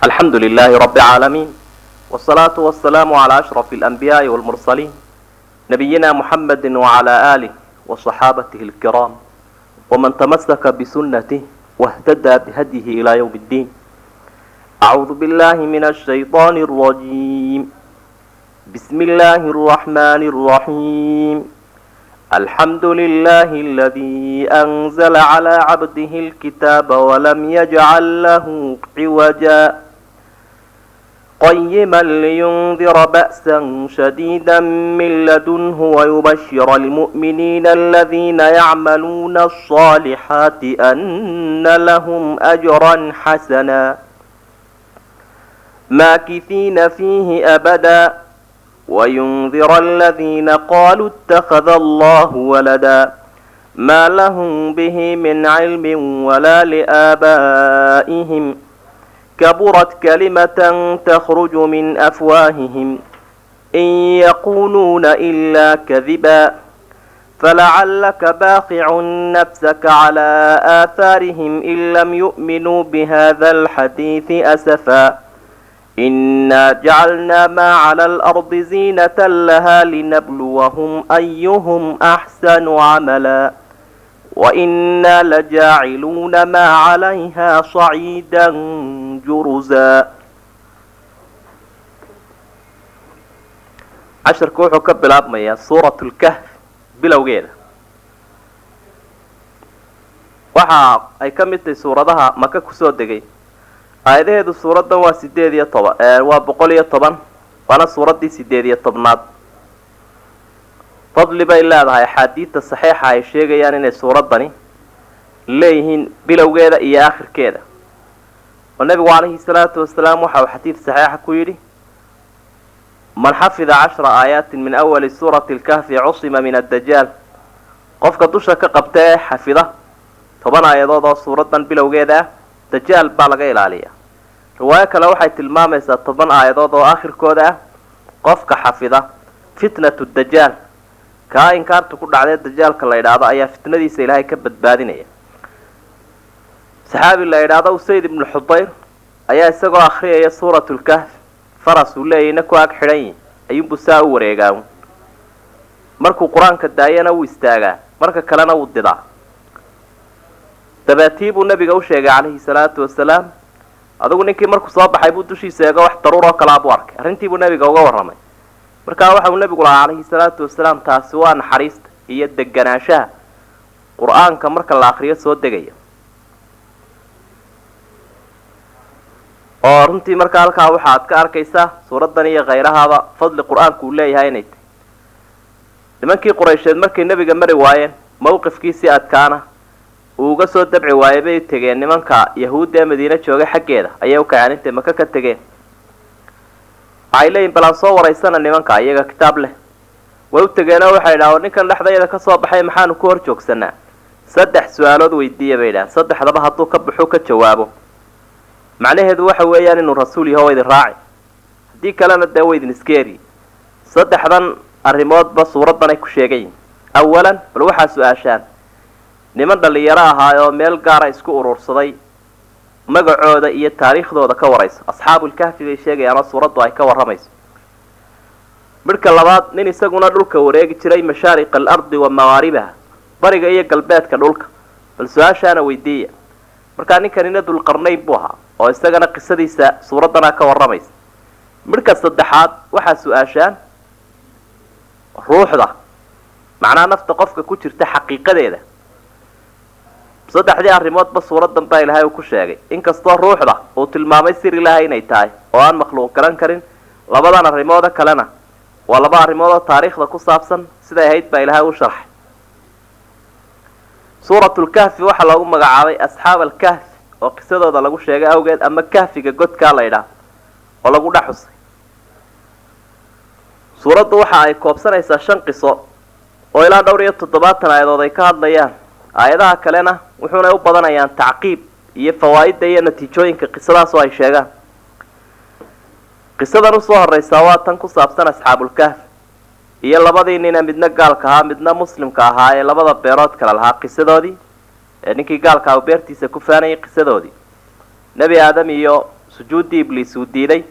الحمد لله رب العالمين والصلاة والسلام على أشرف الأنبياء والمرسلين نبينا محمد وعلى آله وصحابته الكرام ومن تمسك بسنته واهتدى بهديه إلى يوم الدين. أعوذ بالله من الشيطان الرجيم. بسم الله الرحمن الرحيم. الحمد لله الذي أنزل على عبده الكتاب ولم يجعل له عوجا قيما لينذر بأسا شديدا من لدنه ويبشر المؤمنين الذين يعملون الصالحات أن لهم أجرا حسنا ماكثين فيه أبدا وينذر الذين قالوا اتخذ الله ولدا ما لهم به من علم ولا لآبائهم كبرت كلمة تخرج من أفواههم إن يقولون إلا كذبا فلعلك باخع نفسك على آثارهم إن لم يؤمنوا بهذا الحديث أسفا إنا جعلنا ما على الأرض زينة لها لنبلوهم أيهم أحسن عملا وإنا لجاعلون ما عليها صعيدا جرزا. casharku wuxuu ka bilaabmayaa suuratu lkahf bilowgeeda. waxa ay ka mid tahay suuradaha maka kusoo degay. aayadaheedu suuraddan waa 8 waa 110 waana suuraddii 8-aad. fadli bay leedahay axaadiidta saxiixa ay sheegayaan inay suuraddani leeyihiin bilowgeeda iyo aakhirkeeda. oo nabigu calayhi salaatu wasalaam waxa uu xadiid saxiixa ku yidhi man xafida 10 aayaatin min awali suurati lkahfi cusima min addajaal. qofka dusha ka qabta ee xafida 10 aayadood oo suuraddan bilowgeeda ah dajaal baa laga ilaaliyaa. riwaayo kale waxay tilmaamaysaa 10 aayadood oo aakhirkooda ah qofka xafida fitnatu dajaal kaa inkaartu ku dhacday dajaalka la yidhaahdo ayaa fitnadiisa ilaahay ka badbaadinaya. saxaabi la yidhaahdo usayd ibnu xudayr ayaa isagoo akhriyaya suuratu lkahf faras uu leeyahayna ku ag xidhan yihin ayuunbuu saa u wareegaa. markuu qur-aanka daayana wuu istaagaa, marka kalena wuu didaa. dabeetii buu nabiga u sheegay calayhi salaatu wasalaam. adigu ninkii markuu soo baxay buu dushiisa eego wax daruur oo kalaa buu arkay. arrintii buu nabiga uga warramay. markaa waxa uu nabigu lahaa calayhi salaatu wasalaam taasi waa naxariista iyo deganaanshaha qur-aanka marka la akriyo soo degaya. oo runtii markaa halkaa waxaad ka arkaysaa suuraddan iyo khayrahaaba fadli qur-aanku uu leeyahay inay tahay. nimankii quraysheed markay nebiga mari waayeen mawqifkiisii adkaana uu uga soo dabci waayay bay tegeen nimanka yahuudda ee madiine joogay xaggeeda ayay u kaceen intay maka ka tegeen. waxay leeyihin balaan soo waraysana nimanka iyaga kitaab leh. way u tegeenoo waxay idhaaheen ninkan dhexdayada ka soo baxay maxaanu ku hor joogsanaa? 3 su-aalood weydiiya bay idhaaheen. 3daba hadduu ka baxo ka jawaabo macnaheedu waxa weeyaan inuu rasuul yaho wa idin raaci, haddii kalena dee wa idin iskeeri. 3dan arrimoodba suuraddan ay ku sheegayihin. awalan bal waxaa su-aashaan niman dhallinyaro ahaayoo meel gaara isku urursaday magacooda iyo taariikhdooda ka warayso. asxaabulkahfi bay sheegayaanoo suuraddu ay ka warramayso. midhka labaad nin isaguna dhulka wareegi jiray mashaariqa alardi wa mawaaribaha, bariga iyo galbeedka dhulka. bal su-aashaana weydiiya. markaa ninkanina dulqarnayn buu ahaa oo isagana qisadiisa suuraddana ka warramaysa. midhka saddexaad waxaa su-aashaan ruuxda, macnaha nafta qofka ku jirta xaqiiqadeeda. 3dii arrimoodba suuraddan baa ilaahay uu ku sheegay. inkastoo ruuxda uu tilmaamay sir ilaahay inay tahay oo aan makhluuq garan karin, 2dan arrimooda kalena waa 2 arrimood oo taariikhda ku saabsan siday ahayd baa ilaahay u sharxay. suuratulkahfi waxaa loogu magacaabay asxaab alkahfi oo qisadooda lagu sheegay awgeed, ama kahfiga godkaa la ydhaah oo lagu dhex xusay. suuraddu waxa ay koobsanaysaa 5 qiso oo ilaa dhowr iyo 70 aayadood ay ka hadlayaan. aayadaha kalena wuxuuna u badanayaan tacqiib iyo fawaa'idda iyo natiijooyinka qisadaas oo ay sheegaan. qisadan usoo horraysaa waa tan ku saabsan asxaabulkahf iyo 2dii nina midna gaalka ahaa midna muslimka ahaa ee 2 beerood kala lahaa qisadoodii. ninkii gaalka ah beertiisa ku faanayay qisadoodii. nebi aadam iyo sujuuddii ibliis uu diiday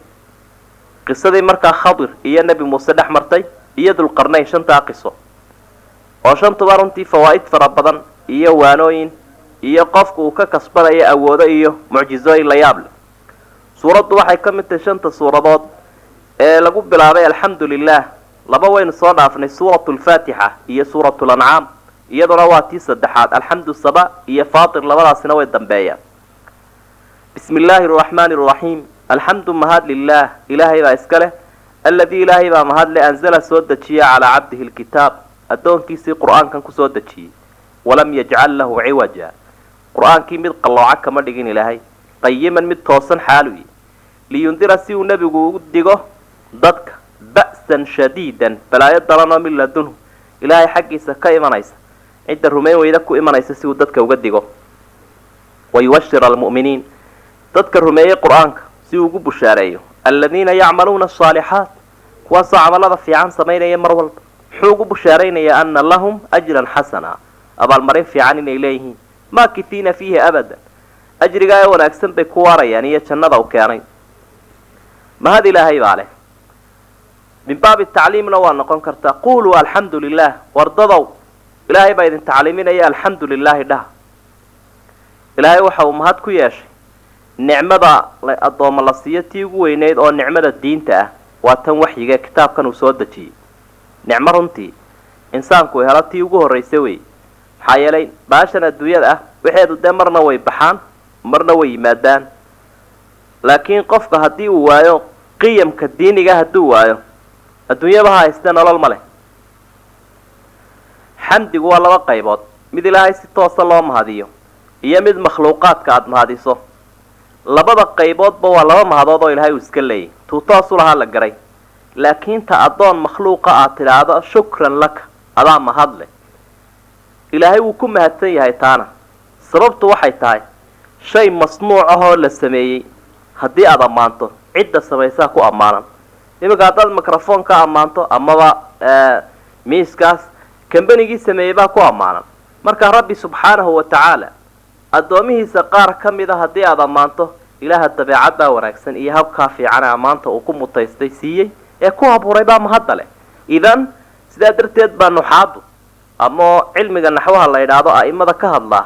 qisadii markaa khadir iyo nebi muuse dhex martay iyo dulqarnayn shantaa qiso oo shantuba runtii fawaa'id fara badan iyo waanooyin iyo qofku uu ka kasbanayo awoodo iyo mucjizooyin la yaab leh suuraddu waxay ka mid tahay shanta suuradood ee lagu bilaabay alxamdu lilah laba waynu soo dhaafnay suuratu lfaatixa iyo suuratu lancaam iyaduna waa tii saddexaad alxamdu saba iyo faatir labadaasina way dambeeyaan bismi illaahi araxmaani araxiim alxamdu mahad lilah ilaahay baa iska leh alladii ilaahay baa mahadle anzala soo dejiya calaa cabdihi lkitaab addoonkiisii qur'aankan kusoo dejiyey walam yajcal lahu ciwaja qur'aankii mid qallooca kama dhigin ilaahay qayiman mid toosan xaaluyi liyundira si uu nebigu ugu digo dadka ba'san shadiidan balaayo daran oo min ladunhu ilaahay xaggiisa ka imanaysa cidda rumayn weyda ku imanaysa si uu dadka uga digo wayubashir almu'miniin dadka rumeeyey qur'aanka si uu ugu bushaareeyo aladiina yacmaluuna asaalixaat kuwaasoo camalada fiican samaynaya mar walba muxuu ugu bushaaraynayaa ana lahum ajran xasana abaalmarin fiican inay leeyihiin maakifiina fiihi abadan ajrigaa ee wanaagsan bay ku waarayaan iyo jannada u keenay mahad ilaahay baa leh min baabi tacliimna waa noqon kartaa quluu alxamdu lilah wardadow ilaahay baa idin tacliiminaya alxamdu lilaahi dhaha ilaahay waxa uu mahad ku yeeshay nicmada addooma la siiyo tii ugu weyneyd oo nicmada diinta ah waa tan waxyiga kitaabkan uu soo dejiyey nicmo runtii insaanku helo tii ugu horraysa wey maxaa yeelay baashan adduunyada ah waxeedu dee marna way baxaan marna way yimaadaan laakiin qofka haddii uu waayo qiyamka diiniga hadduu waayo adduunyaba ha haystee nolol ma leh xamdigu waa laba qaybood mid ilaahay si toosa loo mahadiyo iyo mid makhluuqaadka aada mahadiso labada qayboodba waa laba mahadood oo ilaahay uu iska leeyay tuu toos u lahaa la garay laakiin ta addoon makhluuqa aad tidhaahdo shukran laka adaa mahad leh ilaahay wuu ku mahadsan yahay taana sababtu waxay tahay shay masnuuc ahoo la sameeyey haddii aada ammaanto cidda samaysaa ku ammaanan iminka haddaad microphone ka ammaanto amaba miiskaas kambanigii sameeyey baa ku ammaanan marka rabbi subxaanahu wa tacaala addoomihiisa qaar ka mid a haddii aada ammaanto ilaaha dabeecaddaa wanaagsan iyo habkaa fiicane ammaanta uu ku mutaystay siiyey ee ku abuuray baa mahadda leh idan sidaa darteed baa nuxaadu ama cilmiga naxwaha la yidhaahdo a'imada ka hadlaa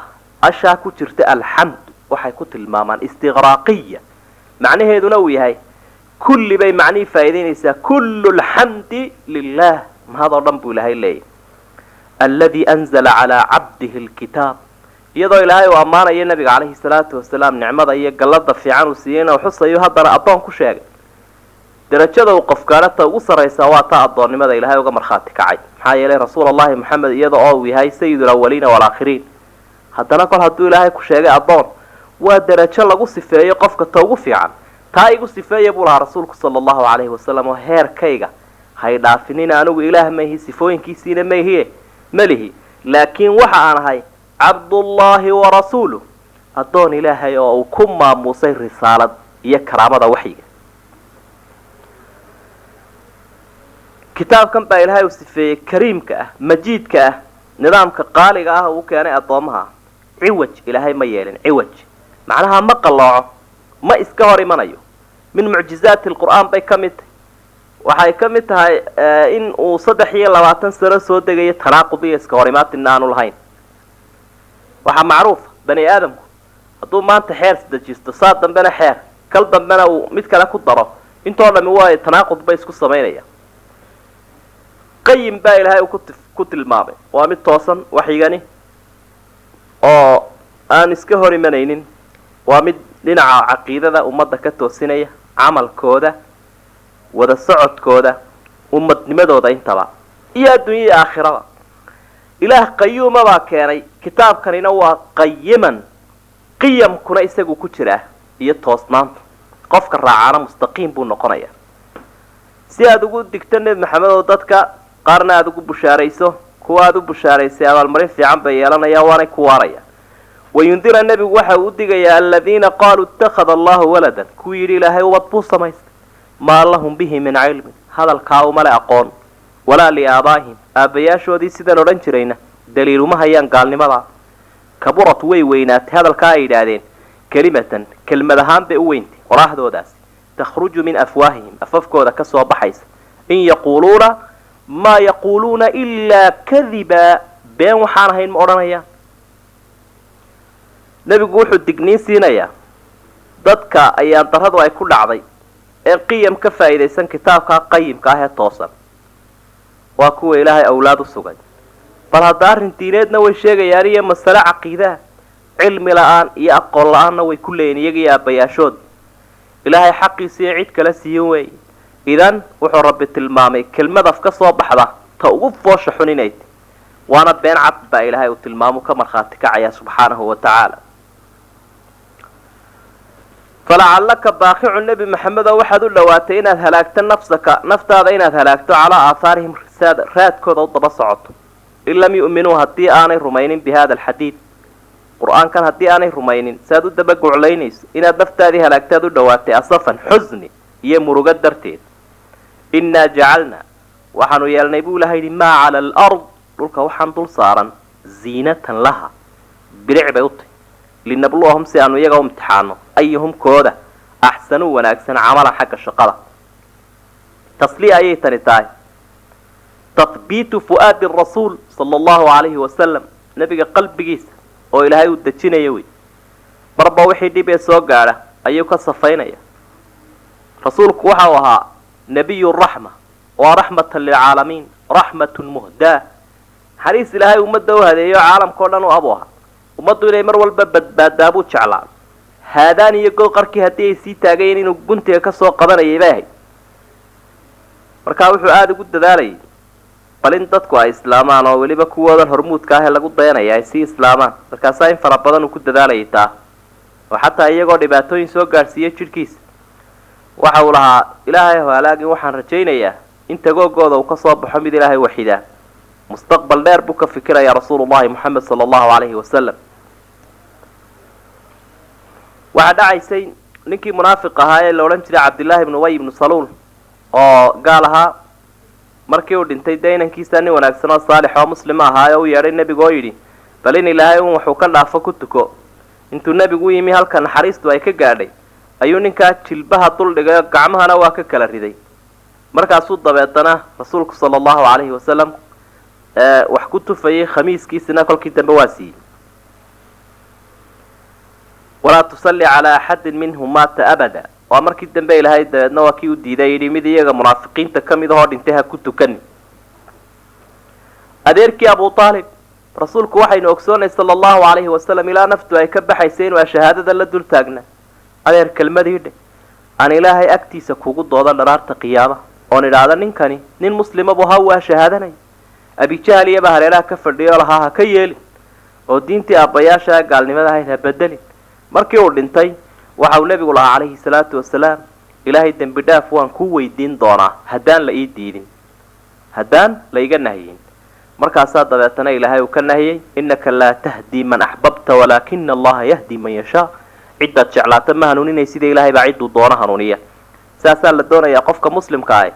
ashaa ku jirta alxamd waxay ku tilmaamaan istiqraaqiya macnaheeduna uu yahay kulli bay macnihii faa'iidaynaysaa kullu alxamdi lilah mahadoo dhan buu ilaahay leeyahy alladii anzala calaa cabdihi alkitaab iyadoo ilaahay uu ammaanayo nabiga calayhi salaatu wasalaam nicmada iyo gallada fiican uu siiyeyna uu xusayo haddana addoon ku sheegay darajada uu qofkaanata ugu sarraysaa waa taa addoonnimada ilaahay uga markhaati kacay maxaa yeelay rasuul allahi moxamed iyada oo uu yahay sayidul awaliina waalaakhiriin haddana kol hadduu ilaahay ku sheegay addoon waa darajo lagu sifeeyo qofka ta ugu fiican taa igu sifeeya buu lahaa rasuulku sala allahu calayhi wasalam oo heerkayga hay dhaafinina anigu ilaah maihi sifooyinkiisiina maihiye malihi laakiin waxa aan ahay cabdullaahi warasuuluh addoon ilaahay oo uu ku maamuusay risaalad iyo karaamada waxyiga kitaabkan baa ilaahay uu sifeeyey kariimka ah majiidka ah nidaamka qaaliga ah uu keenay addoomaha ciwaj ilaahay ma yeelin ciwaj macnaha ma qallooco ma iska hor imanayo min mucjizaati alqur'aan bay ka mid tahay waxay ka mid tahay in uu 23 sano soo degayo tanaaqud iyo iska hor imaatin aanu lahayn waxa macruuf bani aadamku hadduu maanta xeer dajisto saa dambena xeer kal dambena uu mid kale ku daro intoo dhami waa tanaaqud bay isku samaynayaan qayim baa ilaahay ku tilmaamay waa mid toosan waxyigani oo aan iska hor imanaynin waa mid dhinaca caqiidada ummadda ka toosinaya camalkooda wada socodkooda ummadnimadooda intaba iyo adduunya iyo aakhirada ilaah qayuuma baa keenay kitaabkanina waa qayiman qiyamkuna isagu ku jiraa iyo toosnaanta qofka raacana mustaqiim buu noqonayaa si aad ugu digto nebi maxamed oo dadka qaarna aad ugu bushaarayso kuwa aad u bushaaraysay abaalmarin fiican bay yeelanayaan waanay ku waaraya wayundira nebigu waxa uu digayaa aladiina qaaluu ittakhada allahu waladan kuwii yidhi ilaahay ubad buu samaystay maa lahum bihi min cilmin hadalkaa umale aqoon walaa liaabaahim aabbayaashoodii sidan odhan jirayna daliiluma hayaan gaalnimadaa kaburat way weynaatay hadalkaa ay yidhaahdeen kelimatan kelmad ahaan bay u weyntay qoraahdoodaasi takhruju min afwaahihim afafkooda ka soo baxaysa in yaquuluuna maa yaquuluuna ilaa kadiba been waxaan ahayn ma odhanayaan. nebigu wuxuu digniin siinayaa dadka ayaan darradu ay ku dhacday ee qiyam ka faa'iidaysan kitaabkaa qayimka ah ee toosan. waa kuwa ilaahay awlaad u sugay, bal hadda arrin diineedna way sheegayaan iyo masale caqiidaa, cilmi la-aan iyo aqoon la-aanna way ku leeyiin iyaga iyo aabbayaashood. ilaahay xaqiisiiyo cid kala siiyin weeye. idan wuxuu rabbi tilmaamay kelmad af ka soo baxda ta ugu foosha xun inay tahy, waana been cad baa ilaahay uu tilmaamu ka markhaati kacaya subxaanahu wa tacaala. falacallaka baaqicun nebi maxamedo waxaad u dhowaatay inaad halaagto naftaada inaad halaagto calaa aahaarihim raadkooda u daba socoto in lam yu'minuu haddii aanay rumaynin bi hada alxadiid. qur-aankan haddii aanay rumaynin saaad u daba guclaynayso inaad naftaadii halaagtaad u dhowaatay asafan xusni iyo murugo darteed. innaa jacalnaa waxaanu yeelnay buu ilaha yidhi maa cala alard dhulka waxaan dul saaran ziinatan laha bilic bay u tahy linabluwahum si aanu iyaga u imtixaano ayuhum kooda axsanuu wanaagsan camalan xagga shaqada. tasliya ayay tani tahay tathbiitu fu'aadi rasuul sala allahu calayhi wasalam, nebiga qalbigiisa oo ilaahay uu dejinaya wey. marba wixii dhib ee soo gaadha ayuu ka safaynaya. rasuulku waxa uu ahaa nebiyu raxma waa raxmatan lilcaalamiin, raxmatun muhdaa, naxariis ilaahay ummadda u hadeeyo caalamkao dhan u abu aha. ummaddu inay mar walba badbaadaa buu jeclaa. haadaan iyo gooqarkii haddii ay sii taagayeen inuu guntiga ka soo qabanayay bay ahayd. markaa wuxuu aada ugu dadaalayay bal in dadku ay islaamaan oo weliba kuwoodan hormuudka ah ee lagu dayanaya ay sii islaamaan. markaasaa in fara badan uu ku dadaalayay taa, oo xataa iyagoo dhibaatooyin soo gaadhsiiyey jidhkiisa waxa uu lahaa ilaahay halaagin waxaan rajaynayaa in tagoogooda uu ka soo baxo mid ilaahay waxidaa. mustaqbal dheer buu ka fikirayaa rasuulullahi moxamed sala allahu calayhi wasalam. waxaa dhacaysay ninkii munaafiq ahaa ee la odhan jiray cabdillaahi ibnu ubay ibnu saluul oo gaal ahaa. markii uu dhintay dee inankiisa nin wanaagsan oo saalix oo muslima ahaa u yeedhay nebigu oo yidhi bal in ilaahay un waxuu ka dhaafo ku tuko. intuu nebigu u yimi halka naxariistu ay ka gaadhay ayuu ninkaa jilbaha duldhigay gacmahana waa ka kala riday. markaasuu dabeetana rasuulku sala allahu calayhi wasalam wax ku tufayay khamiiskiisina kolkii dambe waa siiyey. walaa tusalli calaa axadin minhum maata abada. waa markii dambe ilaahay dabeedna waa kii u diiday yidhi mid iyaga munaafiqiinta ka mid ahoo dhintay ha ku tukani. adeerkii abu aalib rasuulku waxaynu ogsoonay sala allahu calayhi wasalam ilaa naftu ay ka baxaysay inuu shahaadada la dul taagna. adeer kelmadii dheh aan ilaahay agtiisa kugu dooda dharaarta qiyaama oon idhaahda ninkani nin muslima buu ha waa shahaadanay. abijahal iyaba hareeraha ka fadhiyo lahaa ha ka yeelin oo diintii aabbayaasha gaalnimada ahayd ha bedelin. markii uu dhintay waxa uu nebigu lahaa calayhi salaatu wasalaam ilaahay dembi dhaaf waan kuu weydiin doonaa haddaan la ii diidin, haddaan la iga nahyin. markaasaa dabeetana ilaahay uu ka nahiyey innaka laa tahdii man axbabta walaakina allaha yahdi man yashaa. ciddaad jeclaata ma hanuuninay sida ilaahay baa cidduu doono hanuuniya. saasaa la doonayaa qofka muslimka ah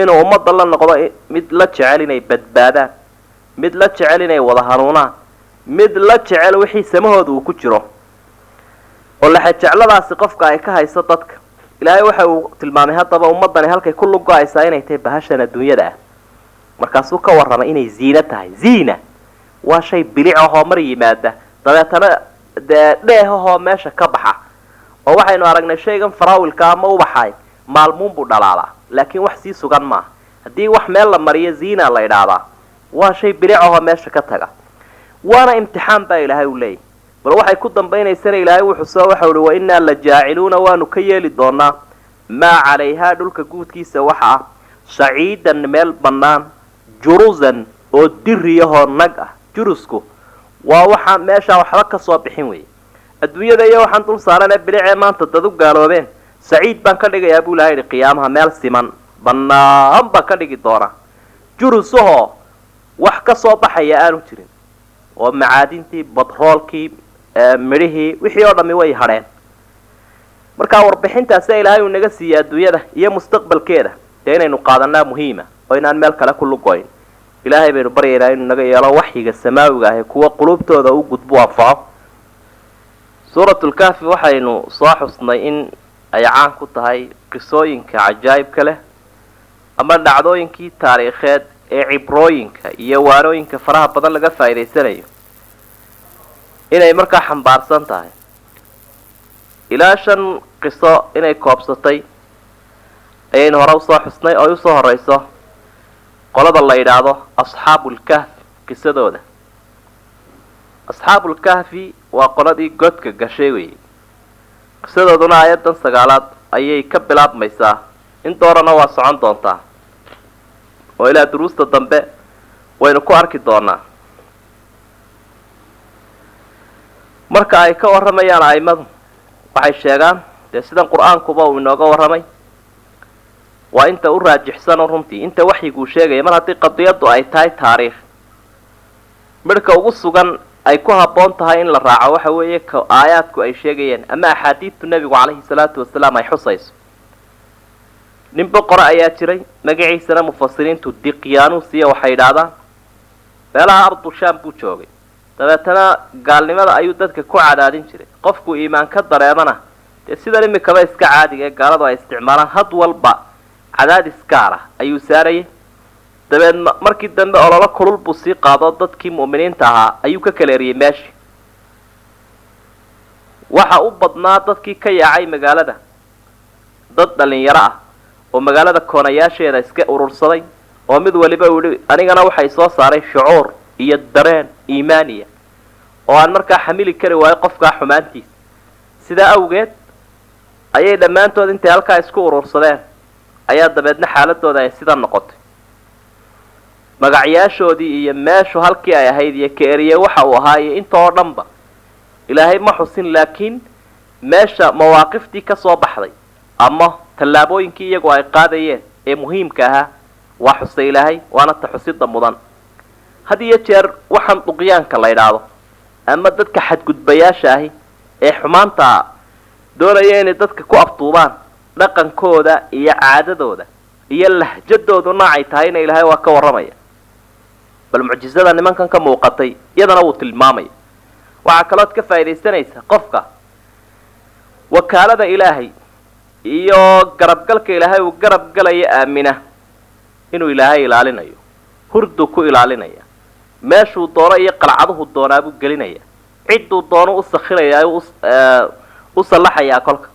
inuu ummadda la noqdo mid la jecel inay badbaadaan, mid la jecel inay wada hanuunaan, mid la jecel wixii samahooda uu ku jiro. oo laxajecladaasi qofka ay ka hayso dadka ilaahay waxa uu tilmaamay haddaba ummaddani halkay ku lugo-aysaa inay tahay bahashan adduunyada ah. markaasuu ka warramay inay ziino tahay. ziina waa shay bilic ahoo mar yimaada dabeetana dee dheehahoo meesha ka baxa. oo waxaynu aragnay shaygan faraawilka ama ubaxay maalmuunbuu dhalaalaa laakiin wax sii sugan maaha. haddii wax meel la mariyo ziina la idhaahdaa waa shay bilic ahoo meesha ka taga. waana imtixaan baa ilaahay u leeyahy. bal waxay ku dambaynaysana ilaahay wuxuu soo waxa uhi wa innaa la jaaciluuna waanu ka yeeli doonaa maa calayhaa dhulka guudkiisa waxa ah saciidan meel bannaan jurusan oo diriyahoo nag ah. jurusku waa waxaan meeshaa waxba ka soo bixin weeye. adduunyada iyo waxaan dul saaranee bilicee maanta dad u gaaloobeen saciid baan ka dhigayaa buu ilahay yidhi qiyaamaha meel siman bannaan baan ka dhigi doonaa. jurusahoo wax ka soo baxaya aanu jirin oo macaadintii batroolkii midhihii wixii oo dhammi way hadheen. markaa warbixintaasa ilaahay uu naga siiyey adduunyada iyo mustaqbalkeeda dee inaynu qaadanaa muhiima oo inaan meel kale ku lugoyn. ilaahay baynu baryaynaa inuu naga yeelo waxyiga samaawiga ahi kuwa qulubtooda u gudbu anfaco. suuratulkaafi waxaynu soo xusnay in ay caan ku tahay qisooyinka cajaa'ibka leh ama dhacdooyinkii taariikheed ee cibrooyinka iyo waarooyinka faraha badan laga faa'iidaysanayo inay markaa xambaarsan tahay ilaa 5 qiso inay koobsatay ayaynu hore usoo xusnay oo usoo horeyso qolada la yidhaahdo asxaabul kahf qisadooda. asxaabul kahfi waa qoladii godka gashay weeye. qisadooduna aayadan 9aad ayay ka bilaabmaysaa in doorana waa socon doontaa oo ilaa duruusta dambe waynu ku arki doonaa. marka ay ka waramayaan aimadu waxay sheegaan dee sidan qur-aankuba uu inooga warramay waa inta u raajixsano runtii inta waxyiguu sheegaya mar haddii qadiyaddu ay tahay taariikh midhka ugu sugan ay ku habboon tahay in la raaco waxa weeye aayaadku ay sheegayeen ama axaadiidtu nebigu calayhi salaatu wasalaam ay xusayso. nin boqore ayaa jiray magaciisana mufasiriintu diqyaanuusiya waxay yidhaahdaan meelaha ardu shaam buu joogay dabeetana gaalnimada ayuu dadka ku cadaadin jiray. qofku iimaan ka dareemana dee sidan imikaba iska caadiga ee gaaladu ay isticmaalaan had walba cadaadis gaar ah ayuu saarayay. dabeed markii dambe ololo kulul buu sii qaado dadkii mu'miniinta ahaa ayuu ka kala eriyey meeshii. waxa u badnaa dadkii ka yaacay magaalada dad dhalinyaro ah oo magaalada koonayaasheeda iska urursaday oo mid waliba uu yidhi anigana waxay soo saaray shucuur iyo dareen iimaaniya oo aan markaa xamili kari waayo qofkaa xumaantiisa. sidaa awgeed ayay dhammaantood intay halkaa isku urursadeen ayaa dabeedna xaaladooda ay sida noqotay. magacyaashoodii iyo meeshu halkii ay ahayd iyo ka eriye waxa uu ahaa iyo inta oo dhanba ilaahay ma xusin, laakiin meesha mawaaqiftii ka soo baxday ama tallaabooyinkii iyagu ay qaadayeen ee muhiimka ahaa waa xusay ilaahay, waana ta xusida mudan. had iyo jeer waxaan duqyaanka la yidhaahdo ama dadka xadgudbayaasha ahi ee xumaanta doonaya inay dadka ku aftuubaan dhaqankooda iyo caadadooda iyo lahjadoodu noocay tahay in ilaahay waa ka warramaya. bal mucjizada nimankan ka muuqatay iyadana wuu tilmaamaya. waxaa kalood ka faa'iidaysanaysa qofka wakaalada ilaahay iyo garabgalka ilaahay uu garab galaya aamina inuu ilaahay ilaalinayo, hurdu ku ilaalinaya, meeshuu doono iyo qalcaduhu doonaabuu gelinaya, cidduu doono u sakhiraya u sallaxayaa kolka.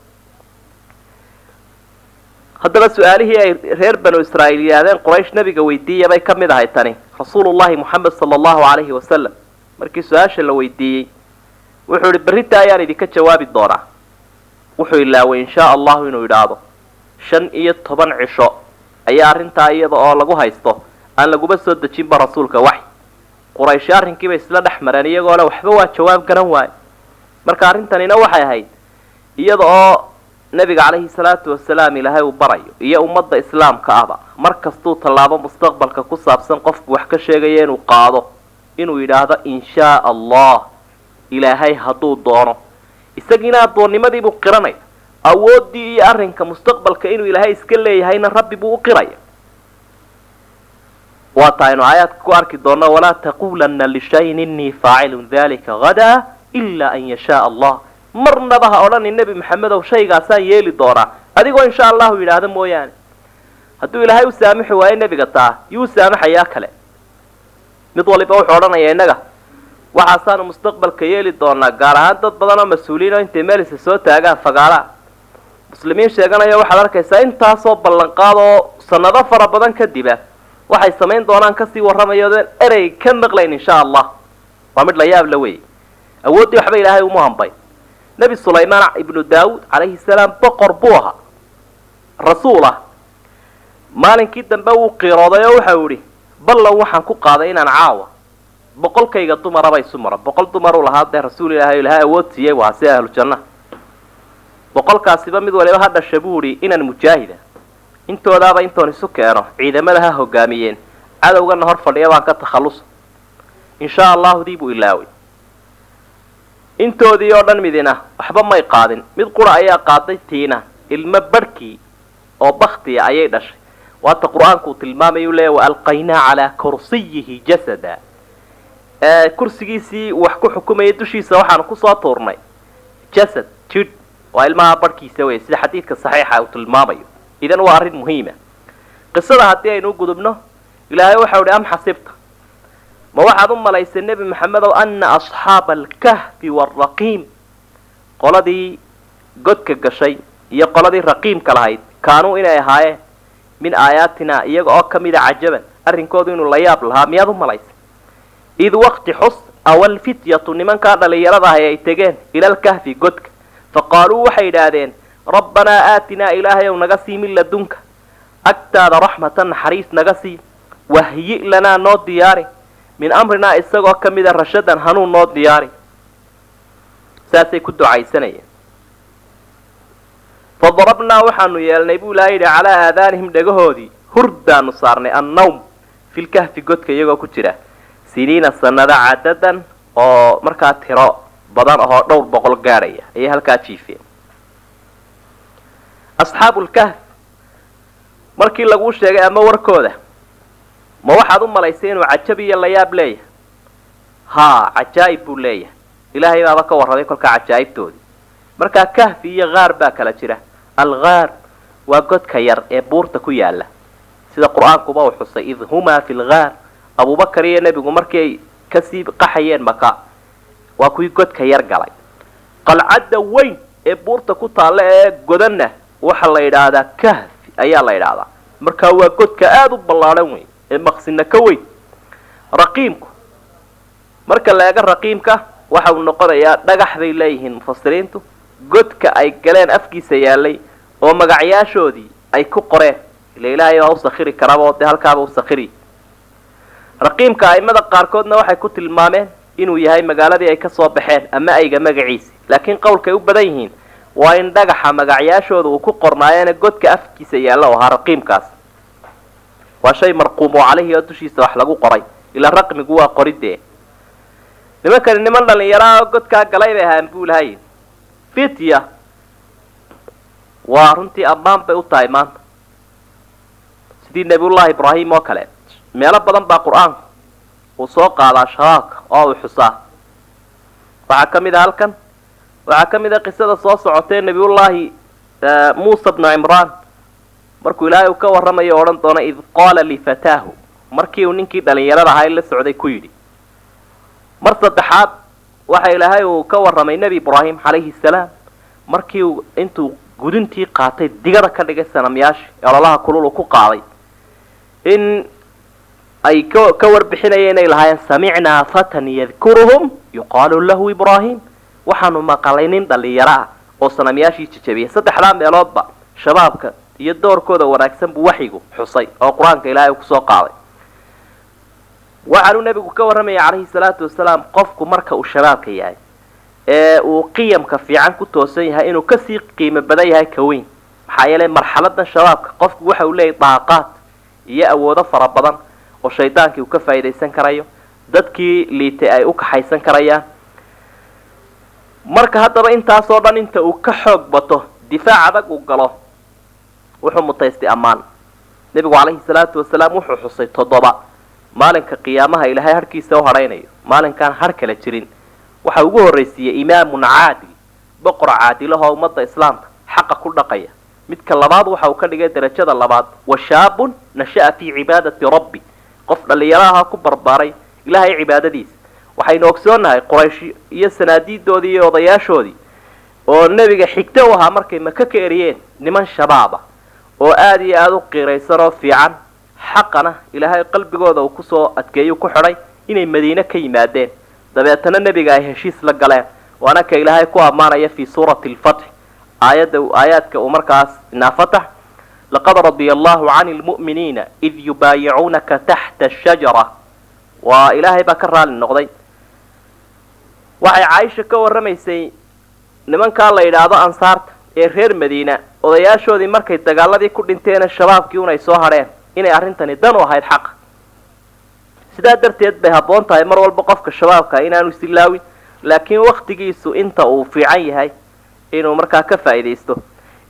haddaba su-aalihii ay reer banu israa'iil yidhaahdeen quraysh nabiga weydiiya bay ka mid ahay tani. rasuulullahi moxamed sala allahu calayhi wasalam markii su-aasha la weydiiyey wuxuu ihi berrita ayaan idinka jawaabi doonaa. wuxuu ilaaway inshaa allahu inuu yidhaahdo 15 cisho ayaa arrintaa iyada oo lagu haysto aan laguba soo dejinba rasuulka waxy. quraysh arrinkiiba isla dhex mareen iyagoo le waxba waa jawaab garan waayo. marka arrintanina waxay ahayd iyada oo nabiga calayhi salaatu wasalaam ilaahay uu barayo iyo ummadda islaamka ahba mar kastuu tallaabo mustaqbalka ku saabsan qofku wax ka sheegaya inuu qaado inuu yidhaahdo inshaa allah, ilaahay hadduu doono. isagiina addoonnimadii buu qiranaya, awooddii iyo arrinka mustaqbalka inuu ilaahay iska leeyahayna rabbi buu u qiraya. waa taaynu aayaadka ku arki doonno walaa taquulanna lishayin innii faacilun dalika hadaa ilaa an yashaa allah. marnaba ha odhani nebi maxamedow shaygaasaan yeeli doonaa adigoo insha allahu yidhaahda mooyaane. hadduu ilaahay u saamixi waayo nebiga taa yuu saamaxayaa kale. mid waliba wuxuu odhanayaa innaga waxaasaanu mustaqbalka yeeli doonaa, gaar ahaan dad badan oo mas-uuliyiin oo intay meelisa soo taagaan fagaalaha muslimiin sheeganaya waxaad arkaysaa intaasoo ballanqaad oo sanado fara badan kadiba waxay samayn doonaan kasii warramayoodeen erey ka maqlayn insha allah. waa mid la yaab la weeye. awooddii waxba ilaahay umu hambay. nebi sulaymaan ibnu daawuud calayhi salaam boqor buu ahaa, rasuul ah. maalinkii dambe wuu qiirooday oo waxau idhi ballan waxaan ku qaaday inaan caawa 100kayga dumaraba isu maro. 100 dumaruu lahaa dee rasuul ilaahay ilahay awood siiyey waa si ahlu janna. 100kaasiba mid waliba ha dhasha buu idhi inaan mujaahida intoodaaba intoon isu keeno ciidamada ha hogaamiyeen cadowgana hor fadhiya baan ka takhallusa. insha allahu dii buu ilaaway. intoodii oo dhan midina waxba may qaadin. mid qura ayaa qaaday tiina ilmo barhkii oo baktiya ayay dhashay. waata qur-aanku uu tilmaamayu leeya waalqaynaa calaa kursiyihi jasada. kursigiisii wax ku xukumayay dushiisa waxaanu kusoo tuurnay jasad, jidh وإلمها بركي سوي سيد حديث صحيحة وتلمامي إذن هو أرين مهمة قصة هاتي أنه قدبنا إلهي وحاول أم حسبت ما واحد ليس النبي محمد أن أصحاب الكهف والرقيم قال دي قدك الشيء هي قال دي رقيم كالهيد كانوا إنا هاي من آياتنا يقع كميد عجبا أرنكود إنه لياب لها مياد ليس إذ وقت حص أول فتية لمن كان ليرضها يتجين إلى الكهف قدك فقالوا وحيدادين ربنا آتنا إلهي ونقسي من لدنك أكتاد رحمة حريص نقسي وهيئ لنا نود دياري من أمرنا إساقوا كميد الرشدا هنون نود دياري ساسي كدو عيسانيا فضربنا وحنو يالنبو لايد على آذانهم دقهودي هردا نصارني النوم في الكهف قدك يقو كتيرا سنين السنة عددا oo markaa tiro badan oo dhowr boqol gaaraya ay halka jiifeen asxaabul kahf markii lagu sheegay ama warkooda ma waxaad u malaysay inuu cajab iyo la yaab leeyahay ha ajaayib buu leeyahay ilaahay baa ka warramay kolka ajaayibtoodii marka kahf iyo gaar baa kala jira al-ghaar waa godka yar ee buurta ku yaala sida quraanku baa xusay id huma fil ghaar Abu Bakar iyo nabigu markay كسيب قحيين مكا وكوي قد كير قلي قلعد وين بورتا كتالا قدنا وحا الله يدادا كهف ايا الله يدادا مركا هو قد كآدو بالله وين مقصنا كوي رقيمكو مركا اللي يقر رقيمك وحا النقضة يا دقح ذي ليهن مفسرينتو قد كأي قلين أفكي سيالي ومقعياشو دي أي كو قرين اللي لا يوهو سخيري كرابا ودي هالكابا وسخيري raqiimka aimada qaarkoodna waxay ku tilmaameen inuu yahay magaaladii ay ka soo baxeen ama ayga magaciisa laakiin qowlkay u badan yihiin waa in dhagaxa magacyashooda uu ku qornaayeen godka afkiisa yaala oo raqiimkaas waa shay marquum oo calayhi oo dushiisa wax lagu qoray ila raqmigu waa qoridee niman dhalinyaro godka galay bay ahaan buu lahayn fitya waa runtii ammaan bay u tahay maanta sidii nabiyullaahi ibraahim oo kale meelo badan baa quraanku uu soo qaadaa shabaabka oo uu xusaa waxa kamid ah halkan waxa kamid ah qisada soo socotay nabiyullaahi Muusa ibn Imraan markuu ilaahay ka warramayo oran doona id qaala li fataahu markii uu ninkii dhalinyarada ahaa la socday ku yiri mar saddexaad waxa ilaahay uu ka warramay nabi Ibraahim calayhi salaam markii uu intuu guduntii qaatay digada ka dhigay sanamyaash Allaha kulul ku qaaday in أي كور بحنايين إلهاين سمعنا فتى يذكرهم يقال له إبراهيم وحنو ما قالين دلي يرى وصنا مياشي تشبيه صدح حرام يلوبا شبابك يدور كودا ونكسن بوحيقو حصي أو قرآنك إلهي وكسو قاضي وعنو نبي كور رمي عليه الصلاة والسلام قفكو مركا الشبابك يعني وقيمك في عنكو توسيها إنو كسي قيمة بدايها كوين حيالي مرحلتنا شبابك قفكو وحاو لي طاقات يأوو ظفر بدن oo shaytaankii uu ka faa'iideysan karayo dadkii liitay ay u kaxaysan karayaan marka hadaba intaas oo dhan inta uu ka xoog bato difaac adag uu galo wuxuu mutaystay amaan nabigu calayhi salaatu wasalaam wuxuu xusay 7 maalinka qiyaamaha ilaahay harkiisa oo haraynayo maalinkan har kala jirin waxa ugu horeysiyay imaamun caadil boqor caadil oo ummadda islaamka xaq ku dhaqaya midka labaad waxa uu ka dhigay darajada labaad wa shaabun nasha'a fi cibaadati rabbi qof dhalinyaraha ku barbaaray ilaahay cibaadadiisa waxaynu ogsoonahay quraysh iyo sanaadiidoodii iyo odayaashoodii oo nabiga xigta u ahaa markay maka ka eriyeen niman shabaaba oo aad iyo aad u qiiraysan oo fiican xaqana ilaahay qalbigooda uu ku soo adkeeyo ku xidhay inay madiina ka yimaadeen dabeetana nabiga ay heshiis la galeen waana ka ilaahay ku amaanaya fi suurati al-fath aayadka uu markaas naafatax لقد رضي الله عن المؤمنين إذ يبايعونك تحت الشجرة وإلهي بكرها للنقضي وحي عايشة كور رميسي لمن كان الله إلى هذا أنصارت إرهير مدينة وضياشو ذي مركي تقال الذي كل انتين الشباب كيونا يسوهرين إني أرنتني دانوا هاي الحق سيدا درت يد بها بونتا يمر والبقف كالشباب كاينا نسلاوي لكن وقت جيسو انت وفي عي هاي إنو مركا كفا إذيستو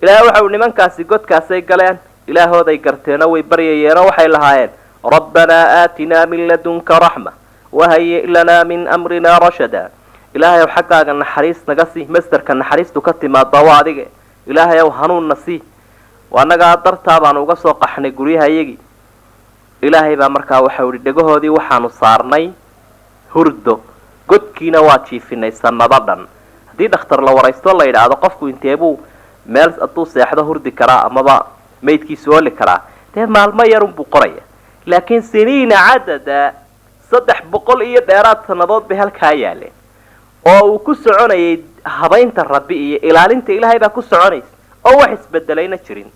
إلهي وحاو نمانكاسي قدكاسي قلان إلهي ذي قرتين ويبريين وحي لهاين ربنا آتنا من لدنك رحمة وهيئ لنا من أمرنا رشدا ilaahay xaqaaga naxariis naga sii masdarka naxariistu ka timaado waa adiga ilaahay hanuun nasi waanaga dartaa baan uga soo qaxnay guriyahayagi ilaahay baa markaa waxa uu dhagahoodii waxaanu saarnay hurdo godkiina waa jiifinay sanado dhan hadii dhakhtar la waraysto la yiraahdo qofku inteebuu meel aduu seexdo hurdi karaa amaba meydkiisu oli karaa dee maalmo yarun buu qoraya laakiin siniina cadada 300 iyo dheeraad sanadood bay halkaa yaaleen oo uu ku soconayay habaynta rabbi iyo ilaalinta ilaahay baa ku soconays oo wax isbedelayna jirin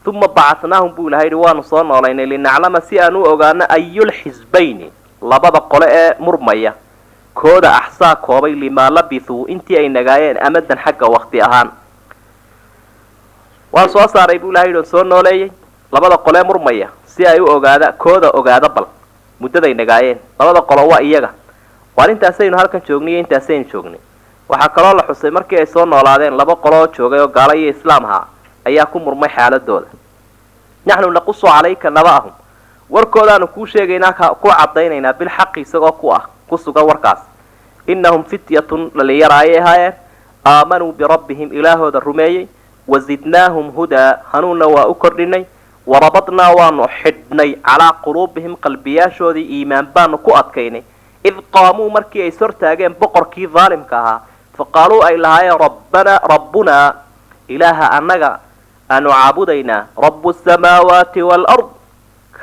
ثم بعثناهم بولهيد وانو soo nooleynay linaclama si aanu ogaano ayul xisbayni labada qole ee murmaya kooda axsaa koobay lima labithu intii ay nagaayeen amadan xagga waqti ahaan waan soo saaray buulahaydo soo nooleeyay labada qole murmaya si ay u ogaada kooda ogaada bal muddaday nagaayeen labada qolo waa iyaga waarintaasaynu halkan joognay intaasaynu joognay waxa kale oo la xusay markii ay soo noolaadeen laba qolo joogay oo gaala iyo islaamha ayaa ku murmay xaaladooda nahnu naqsu alayka nabahum warkoodaanu ku sheegaynaa ku cadeynayna bil xaq isagoo ku sugan warkaas innahum fityatun liyaraayha aamanu bi rabbihim ilahooda rumeeyay wazidnaahum huda hanuna wa ukordinay وربطنا ونحدني على قلوبهم قلبياشودي إيمان بان كو أدكيني إذ قاموا مركي أي سرتاقين بقر كي ظالم كها فقالوا أي لها يا ربنا إله أنك أن عابدينا رب السماوات والأرض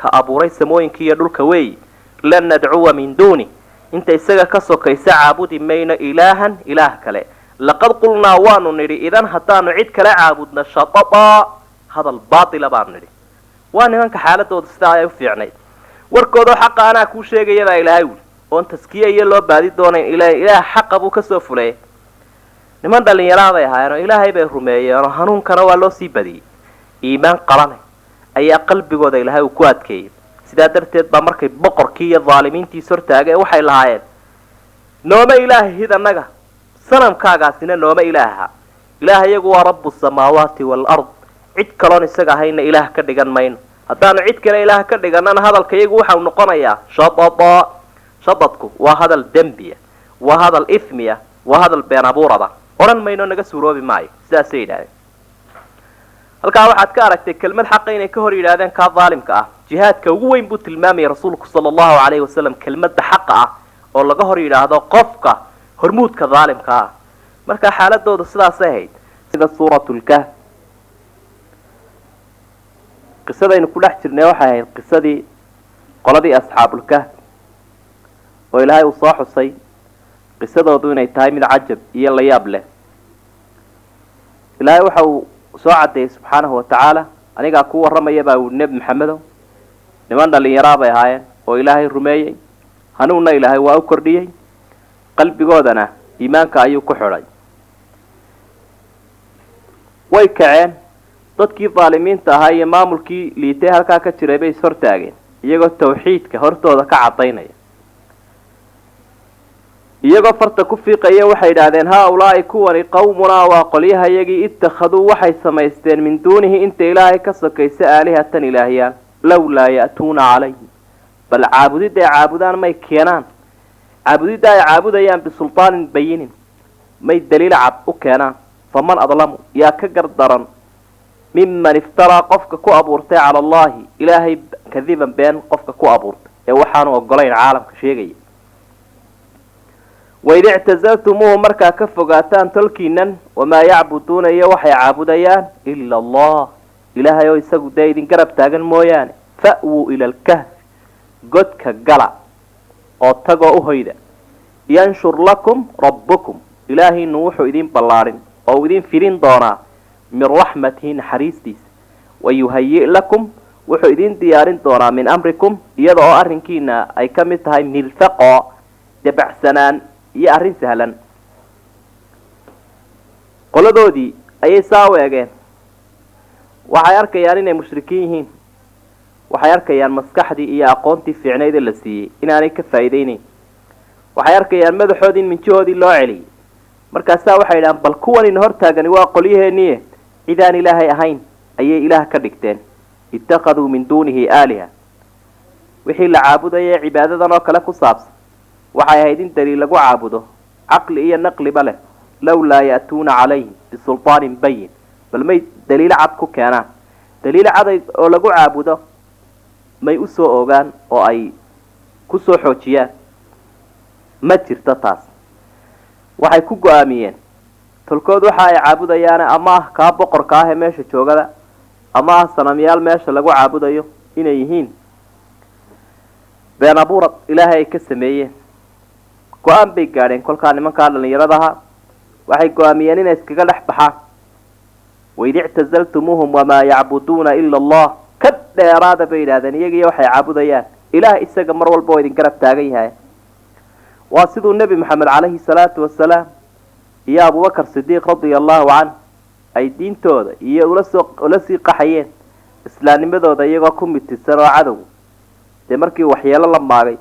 كأبو ريس موين كي يدول كوي لن ندعو من دوني انت يساق كسو كيسا عابد مين إلها إله كلا لقد قلنا وانو نري إذن حتى نعيد كلا عابدنا شططا هذا الباطل بان نري وانا منك حالته ودستاعي وفيعني warkoodo xaq ana ku sheegayaba ilaahay oo taskiye loo baadi doonay ilaahay xaq abu ka soo fulay niman dhalinyarada ay haayeen ilaahay bay rumeeyeen hanuunkana waa loo sii badiyay iimaan qalanay ayaa qalbigooda ilaahay ku adkeeyay sida darteed ba markay boqorkii iyo zaalimiintii sortaagay waxay lahaayeen nooma ilaahay hidanaga sanamkaagaasina nooma ilaaha ilaahayagu waa rabbus samaawaati wal ard cid kaloon isaga hayna ilaah ka dhigan mayno haddaanu cid kale ilaah ka dhiganana hadalkayagu waxa uu noqonayaa shadadku waa hadal dambiya waa hadal ifmiya waa hadal been abuurada oran mayno naga suuroobi maayo sidaas ay yiraahdeen halkaa waxaad ka aragtay kelmad xaq inay ka hor yiraahdeen ka zaalimka ah jihaadka ugu weyn buu tilmaamay rasuulku sallallahu alayhi wasallam kelmadda xaq ah oo laga hor yiraahdo qofka hormuudka zaalimka ah marka xaaladoodu sidaas ay ahayd sida suuratul kahf qisadaynu ku dhex jirnay waxay ahayd qisadii qoladii asxaabul kahf oo ilaahay uu soo xusay qisadoodu inay tahay mid cajab iyo la yaab leh ilaahay waxa uu soo cadeeyay subxaanahu wa tacaala aniga ku waramaya baa uu nabi maxamed niman dhalinyaro bay ahaayeen oo ilaahay rumeeyay hanuuna ilaahay waa u kordhiyay qalbigoodana iimaanka ayuu ku xidhay way kaceen dadkii zaalimiinta ahaa iyo maamulkii liitay halkaa ka jiray bay sortaageen iyagoo tawxiidka hortooda ka cadaynaya iyagoo farta ku fiiqaya waxay yiraahdeen haulaa'i kuwani qawmuna waa qolyahayagii ittakhaduu waxay samaysteen min duunihi inta ilaahay ka sokaysa aalihatan ilaahiyaan lawlaa ya'tuuna calayhi bal caabudidda ay caabudaan may keenaan caabudidda ay caabudayaan bisultaanin bayinin may daliil cad u keenaan faman adlamu yaa ka gardaran ممن افترى قفك كو أبورتي على الله إلهي كذبا بين قفك كو أبورت وحانوا وقلين عالم كشيغي وإذا اعتزلتموه مركا كفقاتان تلكينا وما يعبدون يوحي عابديان إلا الله إلهي يساقوا دايدين قرب تاقن مويان فأووا إلى الكهف قدك قلع واتقوا أهيدا ينشر لكم ربكم إلهي نوحوا إذين بلارين أو إذين فيرين دونا من رحمته نحريستيس ويهيئ لكم وحو إذين ديارين دورا من أمركم يدعو أرنكينا أي كمتها مرفقا دبع سنان يأرين سهلا قل دودي أي ساوي أجين وحيارك يارين مشركيهين وحيارك يار مسكحدي إيا أقونتي في عنايد اللسي إناني كفايديني وحيارك يار مدحودين من جهودي الله علي مركاسا waxay yiraahdaan bal kuwan in hortaagani waa qoliyeeniye idaan ilaahay ahayn ayay ilaah ka dhigteen ittaqadu min dunihi aaliha wixii la caabudayay cibaadadan oo kale ku saabsan waxay ahayd in daliil lagu caabudo caqli iyo naqliba leh lawlaa ya'tuuna calayhim bisulطaanin bayin bal may daliilo cad ku keenaan daliilo cad oo lagu caabudo may u soo ogaan oo ay ku soo xoojiyaan ma jirto taas waxay ku go-aamiyeen tolkood waxa ay caabudayaan ama ah kaa boqorka ah ee meesha joogada ama ah sanamyaal meesha lagu caabudayo inay yihiin been abuurad ilaahay ay ka sameeyeen go-aan bay gaadheen kolkaa nimankaa dhallinyaradaha waxay go-aamiyeen inay iskaga dhex baxaan waid ictazaltumuuhum wamaa yacbuduuna ila allah ka dheeraada bay yidhahdeen iyagiiyo waxay caabudayaan ilaah isaga mar walba oo idin garab taagan yahay waa siduu nebi maxamed calayhi salaatu wasalaam iyo abubakar sidiiq radia allahu canh ay diintooda iyo ula sii qaxayeen islaamnimadooda iyagoo ku mitisan oo cadow dee markii waxyeelo la maagay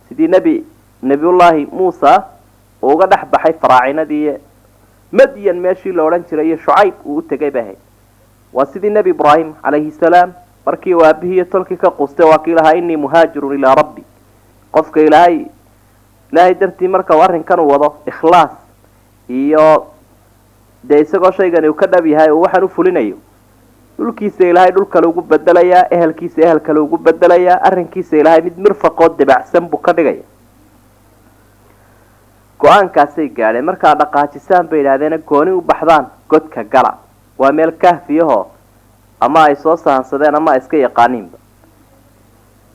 sidii nebiyullaahi muusa uu uga dhex baxay faraacinadii madyan meeshii la odhan jiray iyo shucayb uu u tegay bay ahayd waa sidii nebi ibraahim calayhi salaam markii uu aabbihiiyo tolkii ka quustay waa kii lahaa innii muhaajirun ilaa rabbi qofka ilaahay dartii marka uu arrinkan u wado ikhlaas iyo dee isagoo shaygani uu ka dhab yahay oo waxaan u fulinayo dhulkiisa ilaahay dhul kale ugu bedelayaa ehelkiisa ehel kale ugu bedelayaa arrinkiisa ilaahay mid mirfaqoo dabacsan buu ka dhigaya go-aankaasay gaadheen markaa dhaqaajisaan bay yidhahdeena gooni u baxdaan godka gala waa meel kahfiyahoo ama ay soo sahansadeen ama ay iska yaqaaniinba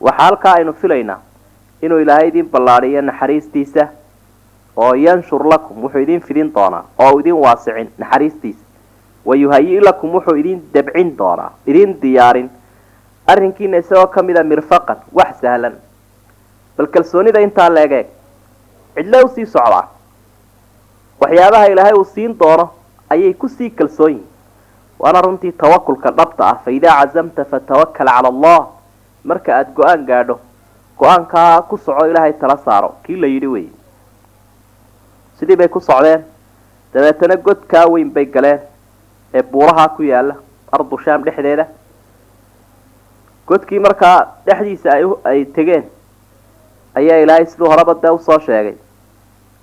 waxaa halkaa aynu filaynaa inuu ilaahay idin ballaadhiyo naxariistiisa oo yanshur lakum wuxuu idin fidin doonaa oo idin waasicin naxariistiisa wayuhayi lakum wuxuu idin dabcin doonaa idin diyaarin arrinkiina isagoo ka mida mirfaqan wax sahlan bal kalsoonida intaa leegeeg cidle usii socdaa waxyaabaha ilaahay uu siin doono ayay kusii kalsoon yihin waana runtii tawakulka dhabta ah faidaa cazamta fatawakal cala allah marka aada go-aan gaadho go-aankaa ku soco ilaahay tala saaro kii la yidhi wey sidii bay ku socdeen dabeetana godkaa weyn bay galeen ee buuraha ku yaala ardu shaam dhexdeeda godkii markaa dhexdiisa ay tegeen ayaa ilaahay siduu horeba dee usoo sheegay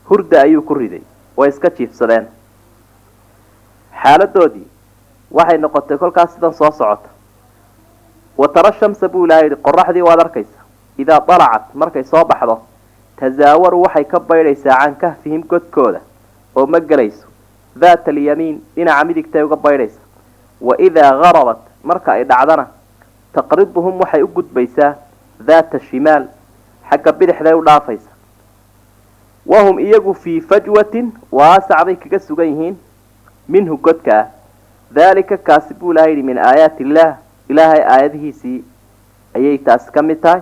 hurda ayuu ku riday way iska jiifsadeen xaaladoodii waxay noqotay kolkaas sidan soo socota watara shamsa buu ilaahay yidhi qoraxdii waad arkaysa idaa dalacat markay soo baxdo tasaawaru waxay ka baydhaysaa can kahfihim godkooda oo ma gelayso daata alyamiin dhinaca midigtay uga baydhaysa waidaa garabat marka ay dhacdana taqriduhum waxay u gudbaysaa daata shimaal xagga bidixday u dhaafaysa wahum iyagu fii fajwatin waasac bay kaga sugan yihiin minhu godka ah daalika kaasi buu ilahay yidhi min aayaati illaah ilaahay aayadihiisii ayay taasi ka mid tahay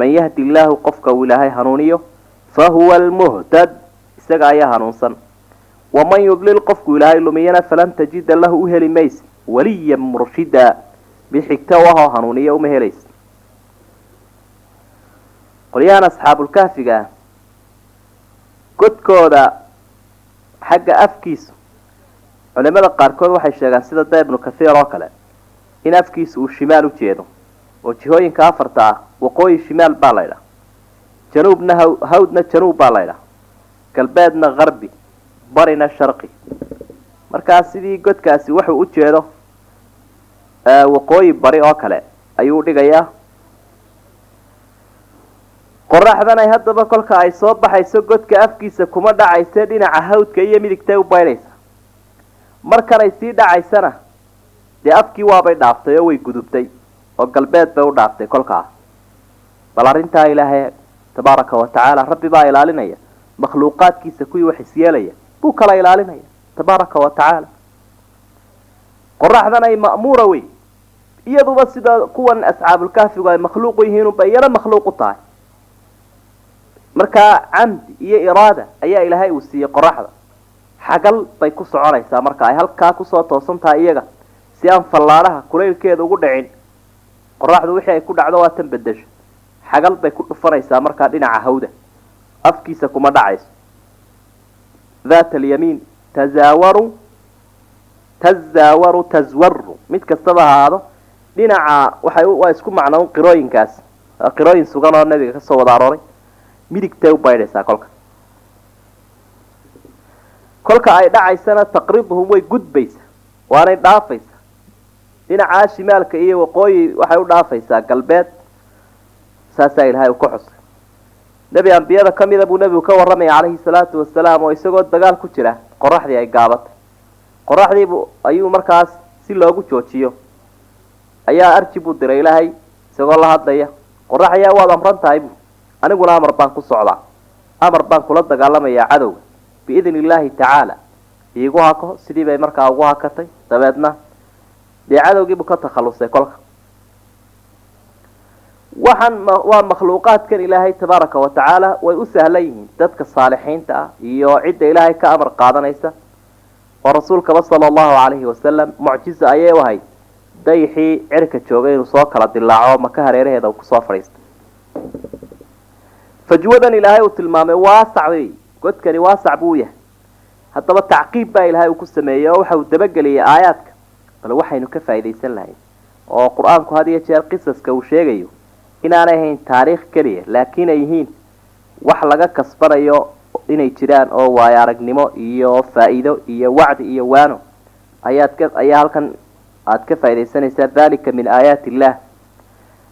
man yahdi illaahu qofka uu ilaahay hanuuniyo fahuwa almuhtad isaga ayaa hanuunsan waman yudlil qofku ilaahay lumiyana falan tajida lahu u heli mayse waliyan murshida mid xigta u ahoo hanuuniyo uma helaysa qolyahan asxaabulkahfiga ah godkooda xagga afkiisu culimada qaarkood waxay sheegaan sida da ibnu kathiir oo kale in afkiisu uu shimaal u jeedo oo jihooyinka afarta ah waqooyi shimaal baa laydhaha januubna hawdna januub baa laydhaha galbeedna qarbi barina sharqi markaa sidii godkaasi wuxuu u jeedo waqooyi bari oo kale ayuu dhigayaa qoraxdanay haddaba kolka ay soo baxayso godka afkiisa kuma dhacayse dhinaca hawdka iyo midigtay u baydhaysa markanay sii dhacaysana dee afkii waabay dhaaftay oo way gudubtay oo galbeed bay u dhaaftay kolkaa bal arrintaa ilaahay tabaaraka wa tacaala rabbi baa ilaalinaya makhluuqaadkiisa kuwii wax isyeelaya buu kala ilaalinaya tabaaraka wa tacaala qoraxdan ay ma'muura wey iyaduba sida kuwan asxaabulkahfigu ay makhluuq yihiin unba iyana makhluuq u tahay markaa camdi iyo iraada ayaa ilaahay uu siiyey qoraxda xagal bay ku soconaysaa marka ay halkaa kusoo toosan tahay iyaga si aan fallaadhaha kulaylkeeda ugu dhicin qoraxdu wixii ay ku dhacdo waa tan bedesho xagal bay ku dhufanaysaa markaa dhinaca hawda afkiisa kuma dhacayso daata alyamiin taswaru mid kastaba ahaado dhinaca waa isku macnoon qirooyinkaas qirooyin sugan oo nabiga kasoo wada arooray midigtay u baydhaysaa kolka kolka ay dhacaysana taqriibuhum way gudbaysaa waanay dhaafaysaa dhinaca shimaalka iyo waqooyi waxay u dhaafaysaa galbeed saasaa ilaahay uu ku xusay nebi ambiyada ka mida buu nebigu ka warramaya calayhi salaatu wasalaam oo isagoo dagaal ku jira qoraxdii ay gaabatay qoraxdiibu ayuu markaas si loogu joojiyo ayaa arji buu diray ilaahay isagoo la hadlaya qoraxyaa waad amran tahay bu aniguna amar baan ku socdaa amar baan kula dagaalamayaa cadowga biidni illaahi tacaala iigu hako sidii bay markaa ugu hakatay dabeedna dee cadowgiibuu ka takhallusay kolka waxaan waa makhluuqaadkan ilaahay tabaaraka wa tacaala way u sahlan yihiin dadka saalixiinta ah iyo cidda ilaahay ka amar qaadanaysa oo rasuulkaba sala allahu calayhi wasalam mucjiza ayay u ahayd dayixii cirka joogay inuu soo kala dilaaco maka hareeraheeda uu kusoo fadhiistay fajwadan ilaahay uu tilmaamay waasac wey godkani waasac buu yahay haddaba tacqiib baa ilaahay uu ku sameeyey oo waxa uu dabageliyay aayaadka bal waxaynu ka faa'iidaysan lahayn oo qur-aanku had iyo jeer qisaska uu sheegayo inaanay ahayn taariikh keliya laakiin ay yihiin wax laga kasbanayo inay jiraan oo waayo aragnimo iyo faa'iido iyo wacdi iyo waano ayaa halkan aad ka faa'iidaysanaysaa dalika min aayaati illaah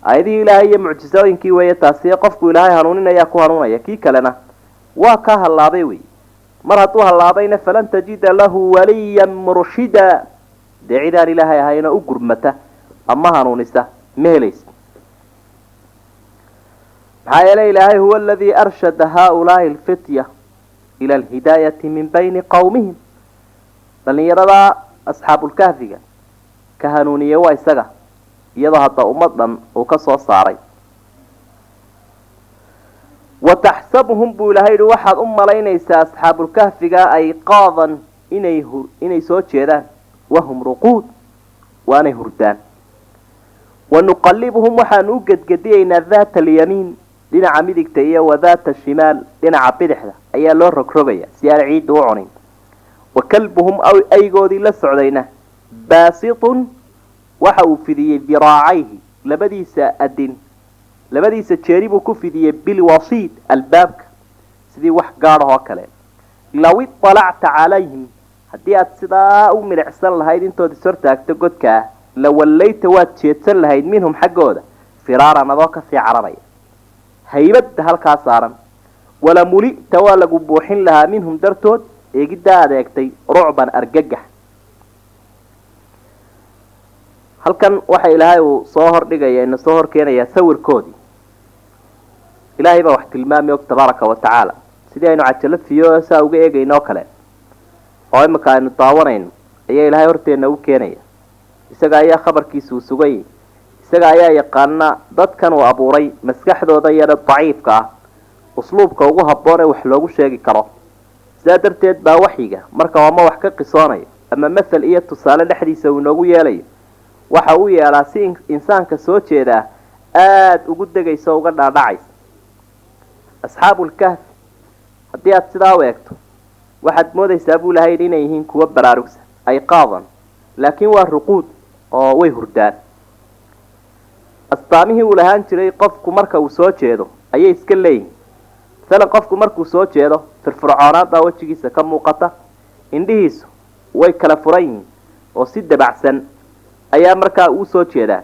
aayadihii ilaahay iyo mucjisooyinkii weeye taasi qofku ilaahay hanuuninaya ku hanuunaya kii kalena waa kaa hallaabay wey mar hadduu hallaabayna falan tajida lahu waliyan murshida dee cidaan ilaahay ahayna u gurmata ama hanuunisa ma helaysa maxaa yeelay ilaahay huwa aladii arshada haaulaai alfitya ila alhidaayati min bayni qawmihim dhalinyaradaa asxaabulkahfiga ka hanuuniyey waa isaga iyadoo hadda ummad dhan uu ka soo saaray wataxsabuhum buu ilahay yihi waxaad u malaynaysaa asxaabulkahfiga ayqaadan inay soo jeedaan wahum ruquud waanay hurdaan wanuqalibuhum waxaanu u gedgediyeynaa daata alyamiin dhinaca midigta iyo wadaata shimaal dhinaca bidixda ayaa loo rogrogaya si aan ciidda u cunin wakalbuhum aygoodii la socdayna baasitun waxa uu fidiyey diraacayhi labadiisa jeeri buu ku fidiyey bilwasiid albaabka sidii wax gaadh oo kale law iطalacta calayhim haddii aad sidaa u milicsan lahayd intood ishortaagto godkaa la wallayta waad jeedsan lahayd minhum xaggooda firaaran adoo kasii cararaya haybadda halkaa saaran wala muli'ta waa lagu buuxin lahaa minhum dartood eegiddaa adeegtay rucban argagax halkan waxa ilaahay uu soo hordhigaya ina soo horkeenayaa sawirkoodii ilaahay baa wax tilmaamay og tabaaraka wa tacaala sidii aynu cajalad fiyo saa uga eegayno oo kale oo imika aynu daawanayno ayaa ilaahay horteenna u keenaya isaga ayaa khabarkiisa uu sugay isaga ayaa yaqaana dadkan uu abuuray maskaxdooda yara daciifka ah usluubka ugu habboon ee wax loogu sheegi karo sidaa darteed baa waxyiga marka ama wax ka qisoonayo ama masal iyo tusaale dhexdiisa uu inoogu yeelayo waxa uu yeelaa si insaanka soo jeedaa aada ugu degaysa uga dhaadhacaysa asxaabulkahf haddii aad sidaa u eegto waxaad moodaysaa buu ilahay inay yihiin kuwa baraarugsan ayqaadan laakiin waa ruquud oo way hurdaan astaamihii uu lahaan jiray qofku marka uu soo jeedo ayay iska leeyihin masalan qofku markuu soo jeedo firfircoonaad baa wejigiisa ka muuqata indhihiisu way kala furan yihiin oo si dabacsan ayaa markaa uu soo jeedaa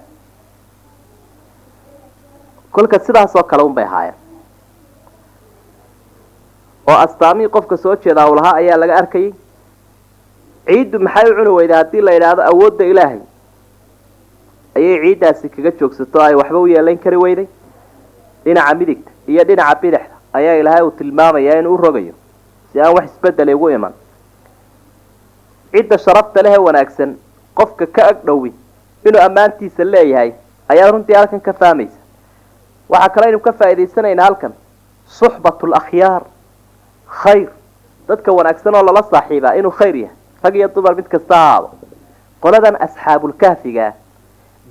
kolka sidaasoo kale unbay ahaayeen oo astaamihii qofka soo jeedaa uu lahaa ayaa laga arkayay ciiddu maxay u cuni weydaa haddii la yidhaahdo awoodda ilaahay ayay ciiddaasi kaga joogsato ay waxba u yeelayn kari weyday dhinaca midigta iyo dhinaca bidixda ayaa ilaahay uu tilmaamayaa inuu u rogayo si aan wax isbedel ugu iman cidda sharafta leh ee wanaagsan qofka ka agdhowi inuu ammaantiisa leeyahay ayaa runtii halkan ka fahmaysa waxaa kale aynu ka faa'iidaysanaynaa halkan suxbatul akhyaar khayr dadka wanaagsan oo lala saaxiibaa inuu khayr yahay rag iyo dumar mid kasta ha ahaado qoladan asxaabulkahfiga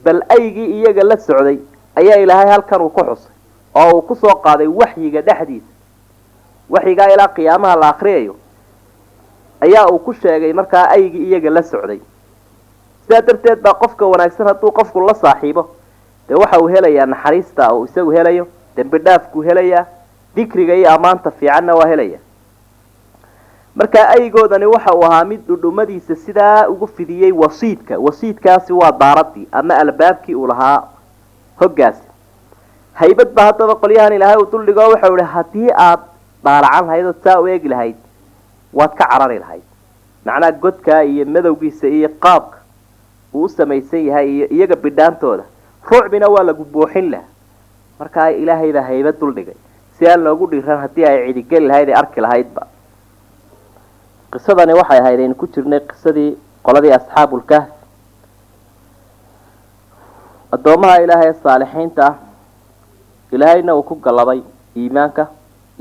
bal aygii iyaga la socday ayaa ilaahay halkan uu ku xusay oo uu kusoo qaaday waxyiga dhexdiisa waxyigaa ilaa qiyaamaha la akriyayo ayaa uu ku sheegay markaa aygii iyaga la socday sidaa darteed baa qofka wanaagsan hadduu qofku la saaxiibo dee waxa uu helayaa naxariista uu isagu helayo dembi dhaafkuu helayaa dikriga iyo ammaanta fiicanna waa helaya marka aygoodani waxa uu ahaa mid dhudhumadiisa sidaa ugu fidiyey wasiidkaasi waa daaradii ama albaabkii uu lahaa hoggaasi haybad baa haddaba qolyahan ilaahay uu duldhigo waxa uu ihi haddii aad dhaalacan lahayd oo saa u eegi lahayd waad ka carari lahayd macnaha godkaa iyo madowgiisa iyo qaabka uu u samaysan yahay iyo iyaga bidhaantooda ruucbina waa lagu buuxin lahaa markaa ilaahay baa haybad duldhigay si aan loogu dhiiran haddii ay cidigeli lahayd ee arki lahaydba qisadani waxay ahayd aynu ku jirnay qisadii qoladii asxaabulkahf addoomaha ilaahay saalixiinta ah ilaahayna uu ku gallabay iimaanka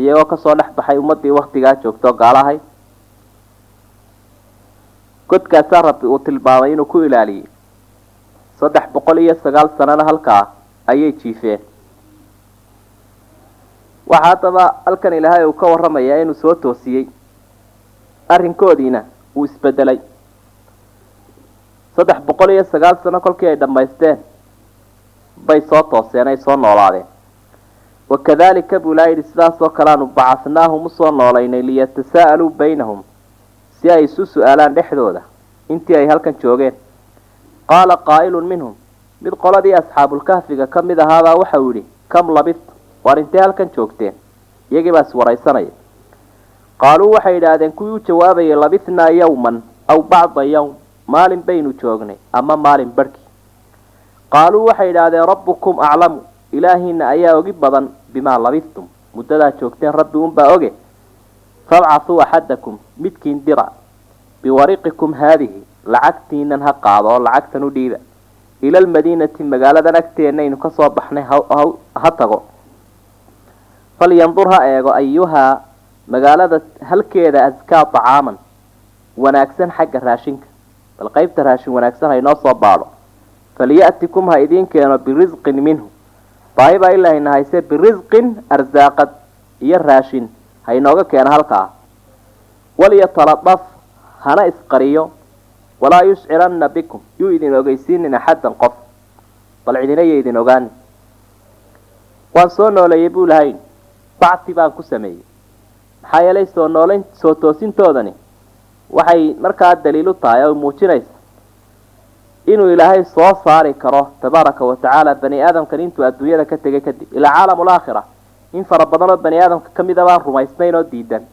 iyagoo kasoo dhex baxay ummaddii waktigaa joogto gaalahay godkaasaa rabbi uu tilmaamay inuu ku ilaaliyey 309 sanana halkaa ayay jiifeen waxaa haddaba halkan ilaahay uu ka warramayaa inuu soo toosiyey arrinkoodiina uu isbedelay 309 sano kolkii ay dhammaysteen bay soo tooseen ay soo noolaadeen wakadalika buu ilaahay yidhi sidaasoo kaleanu bacasnaahum usoo noolaynay liyatasa'aluu baynahum si ay isu su-aalaan dhexdooda intii ay halkan joogeen qaala qaa'ilun minhum mid qoladii asxaabulkahfiga ka mid ahaabaa waxa uu yidhi kam labist waar intee halkan joogteen iyagii baa iswaraysanaya qaaluu waxay yidhaahdeen kuwii u jawaabayay labithnaa yawman aw bacda yawm maalin baynu joognay ama maalin barhkii qaaluu waxay yidhaahdeen rabbukum aclamu ilaahiina ayaa ogi badan bimaa labistum muddadaa joogteen rabbi unbaa oge fabcathuu axadakum midkiin dira biwariqikum haadihi lacagtiinan ha qaado oo lacagtan u dhiiba ila almadiinati magaaladan agteennaynu ka soo baxnay ha tago falyandur ha eego ayuhaa magaalada halkeeda askaa طacaaman wanaagsan xagga raashinka bal qaybta raashin wanaagsan ha inoo soo baadho falya'tikum ha idiin keeno birisqin minhu baahi baa ilaahayna hayse birisqin arsaaqad iyo raashin ha inooga keeno halkaa walyatalaqaf hana isqariyo walaa yushciranna bikum yuu idin ogeysiinin axaddan qof bal cidinaya idin ogaani waan soo nooleeyey buu lahayn bacti baan ku sameeyey maxaa yeelay soo toosintoodani waxay markaa daliil u tahay oo muujinaysa inuu ilaahay soo saari karo tabaaraka wa tacaala bani aadamkan intuu adduunyada ka tegay kadib ilaa caalamul aakhira in fara badan oo bani aadamka ka mid a baan rumaysnayn oo diidan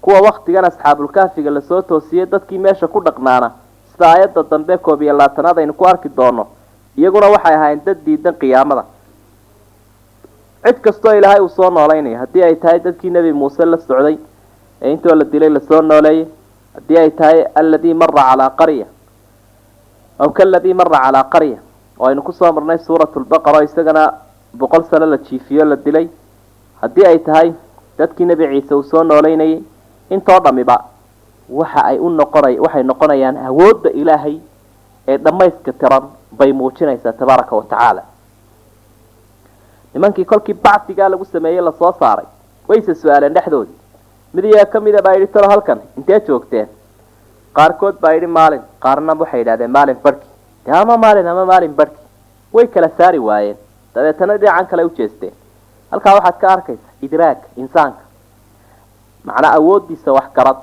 kuwa waktigan asxaabulkahfiga lasoo toosiyey dadkii meesha ku dhaqnaana sida aayadda dambe 21 aynu ku arki doono iyaguna waxay ahaayeen dad diidan qiyaamada cid kastoo ilaahay uu soo nooleynaya haddii ay tahay dadkii nebi muuse la socday ee intoo la dilay lasoo nooleeyey haddii ay tahay alladii mara calaa qarya aw kaladii mara calaa qarya oo aynu kusoo marnay suuratulbaqara oo isagana 100 sano la jiifiyo la dilay haddii ay tahay dadkii nebi ciise uu soo nooleynayay intoo dhamiba waxay noqonayaan awoodda ilaahay ee dhammayska tiran bay muujinaysaa tabaaraka wa tacaala nimankii kolkii bacfigaa lagu sameeyey lasoo saaray wayse su-aaleen dhexdoodii mid iyaga ka mida baa yidhi talo halkan intee joogteen qaarkood baa yidhi maalin qaarna waxay yidhahdeen maalin barhkii dee ama maalin barhkii way kala saari waayeen dabeetana dhinacan kale u jeesteen halkaa waxaad ka arkaysa idraag insaanka macnaa awooddiisa waxgarad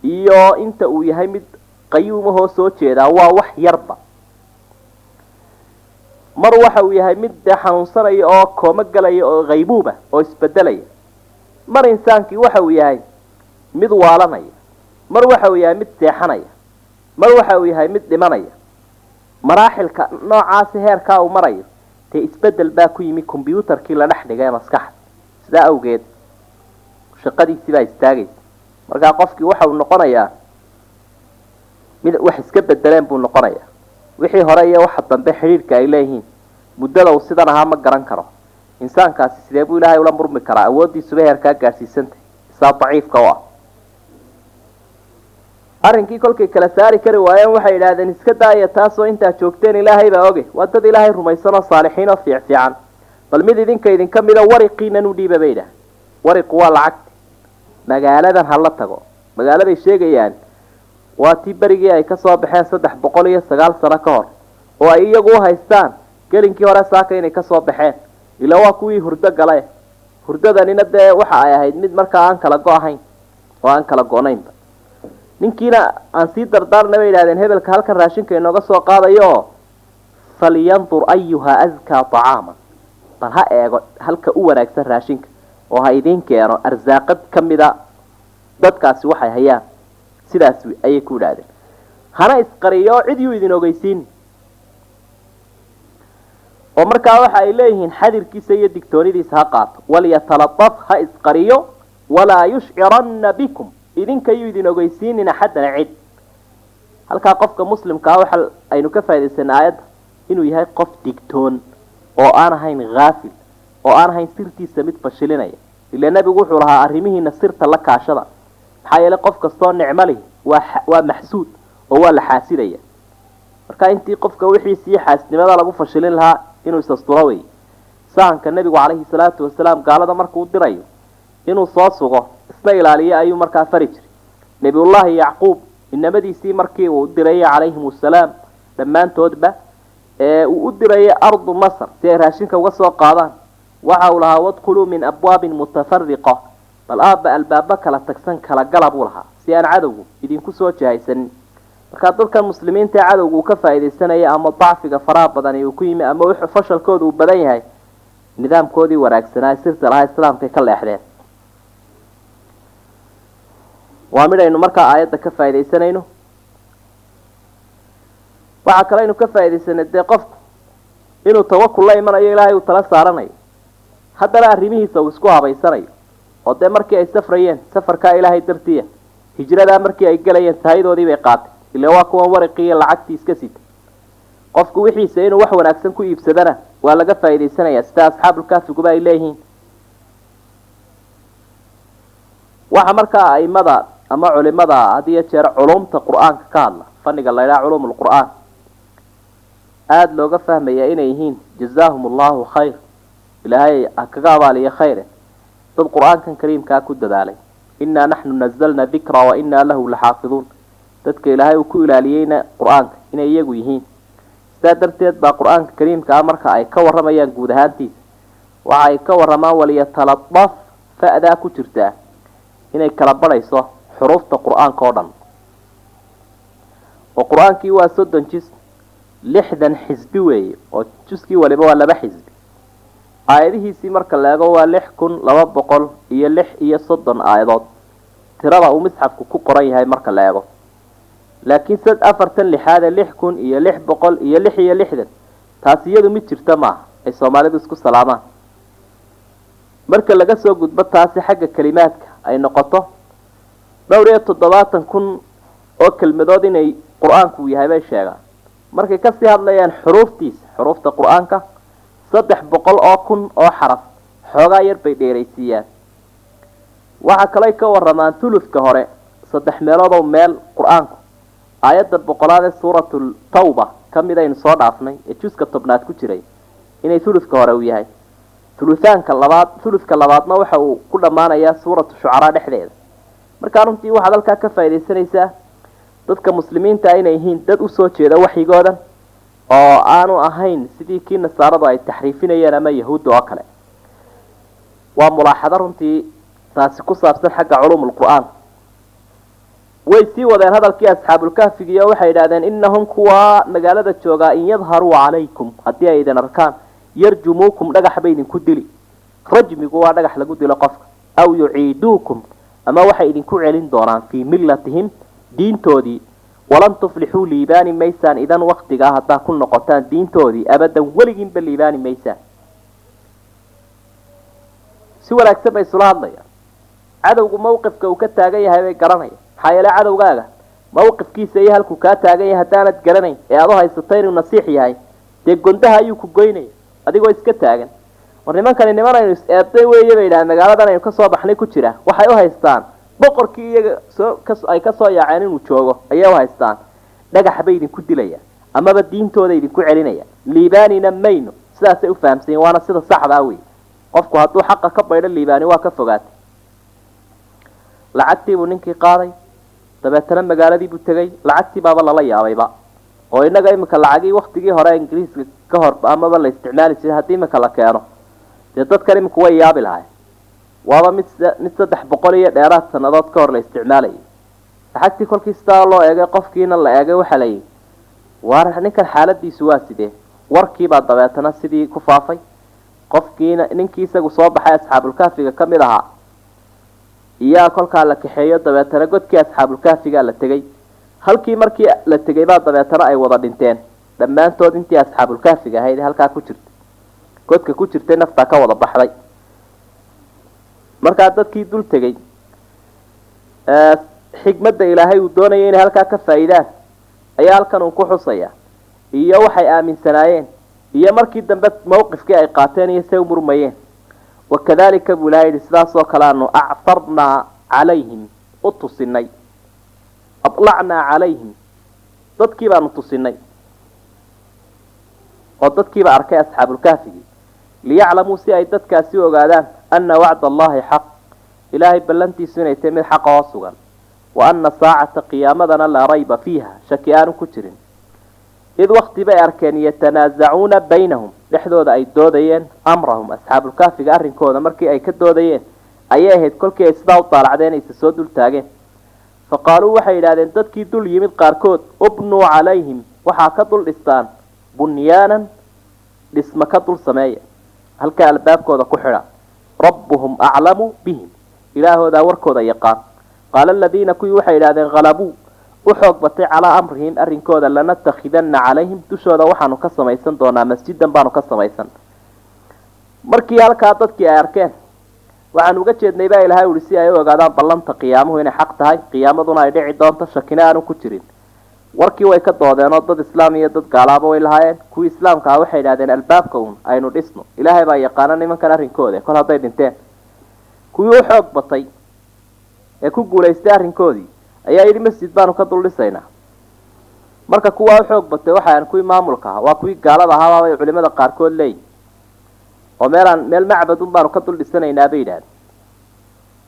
iyo inta uu yahay mid qayuumahoo soo jeedaa waa wax yarba mar waxa uu yahay mid dee xanuunsanaya oo kooma galaya oo haybuuba oo isbedelaya mar insaankii waxa uu yahay mid waalanaya mar waxa uu yahay mid seexanaya mar waxa uu yahay mid dhimanaya maraaxilka noocaasi heerkaa uu marayo dee isbedel baa ku yimi combyuutarkii la dhex dhigay maskaxda sidaa awgeed shaqadiisii baa istaagaysa markaa qofkii waxa uu noqonayaa mid wax iska bedeleen buu noqonayaa wixii hore iyo waxa dambe xiriirka ay leeyihiin muddada uu sidan ahaa ma garan karo insaankaasi sidee buu ilaahay ula murmi karaa awooddiisuba heerkaa gaadhsiisantay isaa daciifka u ah arrinkii kolkay kala saari kari waayeen waxay yidhaahdeen iska daaya taasoo intaa joogteen ilaahay baa oge waa dad ilaahay rumaysan oo saalixiin oo fiican bal mid idinka mida wariqiinan u dhiiba bay yidhaah wariqu waa lacagti magaaladan hala tago magaaladay sheegayaan waa tii berigii ay kasoo baxeen 309 sano ka hor oo ay iyagu u haystaan gelinkii hore saaka inay kasoo baxeen ilaa waa kuwii hurdo gale hurdadanina dee waxa ay ahayd mid markaa aan kala go-ahayn وأن كلا قونين نكينا عن سيدر دار نبي لهذين هبل كهلك الراشين كأنه قصوا قاضي يو فلينظر أيها أزكى طعاما بل هلك أول أكثر راشينك وهايدين كانوا أرزاقد كم ذا dadkaasi waxay hayaan sidaas ay ku dhaadeen hana isqariyo cid uu idin ogeysiin oo markaa waxa ay leeyihiin xadirkiisa iyo digtoonidiisa ha qaato wal yatalattaf ha isqariyo wala yush'iranna bikum idinka uu idin ogeysiinina xadana cid halka qofka muslimka waxa aynu ka faa'iideysanaa aayad inuu yahay qof digtoon oo aan ahayn gaafil oo aan ahayn sirtiisa mid fashilinaya ilaa nabigu wuxuu lahaa arrimihiina sirta la kaashada حيال قفك صار نعمله ومحسود وهو الحاسدية marka intii qofka wixii si xaasnimada lagu fashilin lahaa inuu isasturawi saanka nabigu kaleey salaatu wasalaam gaalada markuu dirayo inuu soo sugo isna ilaaliyo ayuu markaa fari jiray nabiyullah yaqub inamadiisii markii uu diray kaleeyhi wasalaam dhamaantoodba uu u diray ardu masr si raashinka uga soo qaadaan waxa uu lahaa wadkhulu min abwaab mutafarriqa bal albaaba kala tagsan kala galab uu lahaa si aan cadowgu idinku soo jahaysan marka dadka muslimiinta cadowgu ka faa'iideysanaya ama dacfiga faraha badan ee ku yimi ama wixii fashalkoodu badan yahay nidaamkoodii wanaagsanaa sirta laha islaamka ka leexdeen waa midaynu marka aayada ka faa'iideysanayno waxa kale inuu ka faa'iideysanay qofku inuu tawakkul la imanayo ilaahay uu tala saaranayo haddana arrimihiisa uu isku habaysanayo oo de markii ay safrayeen safarka ilaahay dartiya hijrada markii ay galayeen tahaydoodii bay qaatay ilaa waa kuwan warqiga lacagtii iska sita qofku wixiisa inuu wax wanaagsan ku iibsadana waa laga faa'iideysanayaa sida asxaabul kahfi guba ay leeyihiin waxa marka aimada ama culimada hadiya jeer culumta quraanka ka hadla faniga la ilaa culumul quraan aad looga fahmaya inay yihiin jazaahumullahu khayr ilaahay akaga abaaliya khayr dad quraankan kariimka ku dadaalay inna nahnu nazzalna dhikra wa inna lahu lahaafidun dadka ilaahay uu ku ilaaliyayna quraanka inay iyagu yihiin darteed baa quraanka kariimka marka ay ka waramayaan guud ahaantiisa waxa ay ka waramaan waliyatalattaf fa'ada ku jirtaa inay kala barayso xuruufta quraanka oo dhan oo quraankii waa 30 juz 60 xisbi weeye oo juzkii waliba waa laba xisbi aayadihiisii marka la eego waa 6200 iyo 36 aayadood tirada uu misxafku ku qoran yahay marka la eego laakiin sad afartan lixaad 6000 iyo 600 iyo 66 taas iyadu mid jirta ma ay Soomaalidu isku salaamaan marka laga soo gudbo taasi xagga kalimaadka ay noqoto dhowr iyo 70000 oo kelmadood inay quraanku yahay bay sheegaan markay ka sii hadlayaan xuruufta quraanka 300,000 oo xaraf xoogaa yar bay dheeraysiiyaan waxa kale ka waramaan thuluthka hore 3 meelood oo meel quraanku aayada boqolaad ee suuratul tawba kamid aynu soo dhaafnay ee juska tobnaad ku jiray inay thuluthka hore u yahay thuluthka labaadna waxa uu ku dhamaanayaa suuratu shu'ara dhexdeeda marka runtii waxa halka ka faa'iideysanaysa dadka muslimiinta inay yihiin dad u soo jeeda waxyigooda oo aanu ahayn sidii kii nasaaradu ay taxriifinayeen ama yahuud oo kale waa mulaaxada runtii taasi ku saabsan xagga culumul quraan way sii wadeen hadalkii asxaabul kahfi iyo waxay yiraahdeen innahum kuwa magaalada jooga in yadharu alaykum hadii ay idin arkaan yarjumukum dhagax baydin ku dili rajmigu waa dhagax lagu dilo qofka aw yu'iidukum ama waxay idin ku celin doonaan fi millatihim diintoodii walan tuflihu liibani maysan idan waqtiga hadaa ku noqotaan diintoodii abadan waligiin baliibani maysan si wanaagsan bay sula hadlayaan cadawgu mowqifka uu ka taagan yahay bay garanayaan حيال عدوغاغا موقف كيسا ايه هالكو كاتاغا ايه هدانت قراني ايه ادو هايستين ونصيح يهي دي قندها ايوكو قويني اديقو اسكتاغا ورنمان كان انمان ايو اسئابتي ويه بيلا مقالة ايو كسوا بحني كتيرا وحيو هايستان بقر كي اي كسوا يعانين وشوغو ايو هايستان لغا حبيدين كدليا اما بدين تودا يدين كعلينيا ليباني نمينو سلاسة افهمسين وانا سيدا صعب اوي قفكو هاتو حقا كبايدا الليباني واكفوغات لعدتي وننكي قاضي dabeetana magaaladii buu tagay lacagtii baaba la yaabayba oo inaga imika lacagii waqtigii hore Ingiriiska ka hor ama la isticmaali jiray hadii imika la keeno dadka imika way yaabi lahayn waaba mid 300 iyo dheeraad sanadood ka hor la isticmaalayay xagtii kolkii sidaa loo eegay qofkiina la eegay waxa la yidhi war ninkan xaaladiisu waa sidee warkii baa dabeetana sidii ku faafay qofkiina ninkii isagu soo baxay asxaabul kahfiga kamid ahaa iyaa kolkaa la kaxeeyo dabeetana godkii asxaabul kahfiga la tegay halkii markii la tegay baa dabeetana ay wada dhinteen dhammaantood intii asxaabul kahfiga ahayd halkaa ku jirtay godka ku jirtay nafta ka wada baxday markaa dadkii dul tegay xigmadda ilaahay uu doonayay inay halkaa ka faa'iidaan ayaa halkan uu ku xusaya iyo waxay aaminsanaayeen iyo markii dambe mowqifkii ay qaateen iyo say u murmayeen wakadalika buu ilaahay yidhi sidaasoo kale aanu actarnaa calayhim u tusinay aطlacnaa calayhim dadkii baanu tusinay oo dadkiiba arkay asxaabulkahfigii liyaclamuu si ay dadkaasi u ogaadaan ana wacda allahi xaq ilaahay ballantiisu inay tahay mid xaqa oo sugan wa ana saacata qiyaamadana laa rayba fiiha shaki aanu ku jirin id wakti bay arkeen yatanaasacuuna baynahum dhexdooda ay doodayeen amrahum asxaabulkahfiga arrinkooda markii ay ka doodayeen ayay ahayd kolkii ay sidaa u daalacdeen ayse soo dul taageen faqaaluu waxay yidhahdeen dadkii dul yimid qaarkood ubnuu calayhim waxaa ka dul dhistaan bunyaanan dhisma ka dul sameeya halkaa albaabkooda ku xidha rabbuhum aclamu bihim ilaahoodaa warkooda yaqaan qaala aladiina kuwii waxay yidhahdeen halabuu u xoog batay calaa amrihim arrinkooda lanatakhidana calayhim dushooda waxaanu ka samaysan doonaa masjidan baanu ka samaysan markii halkaa dadkii ay arkeen waxaan uga jeednay baa ilahay uhi si ay u ogaadaan ballanta qiyaamuhu inay xaq tahay qiyaamaduna ay dhici doonto shakina aanu ku jirin warkii way ka doodeen oo dad islaam iyo dad gaalaaba way lahaayeen kuwii islaamka ah waxay yidhahdeen albaabka un aynu dhisno ilaahay baa yaqaana nimankan arrinkooda kol hadday dhinteen kuwii u xoog batay ee ku guulaystay arrinkoodii ayaa yidhi masjid baanu ka dul dhisaynaa marka kuwaa u xoog batay waxaan kuwii maamulka ahaa waa kuwii gaalada ahaa bay culimada qaarkood leeyihin oo meel macbadun baanu ka dul dhisanaynaa bay yidhahdeen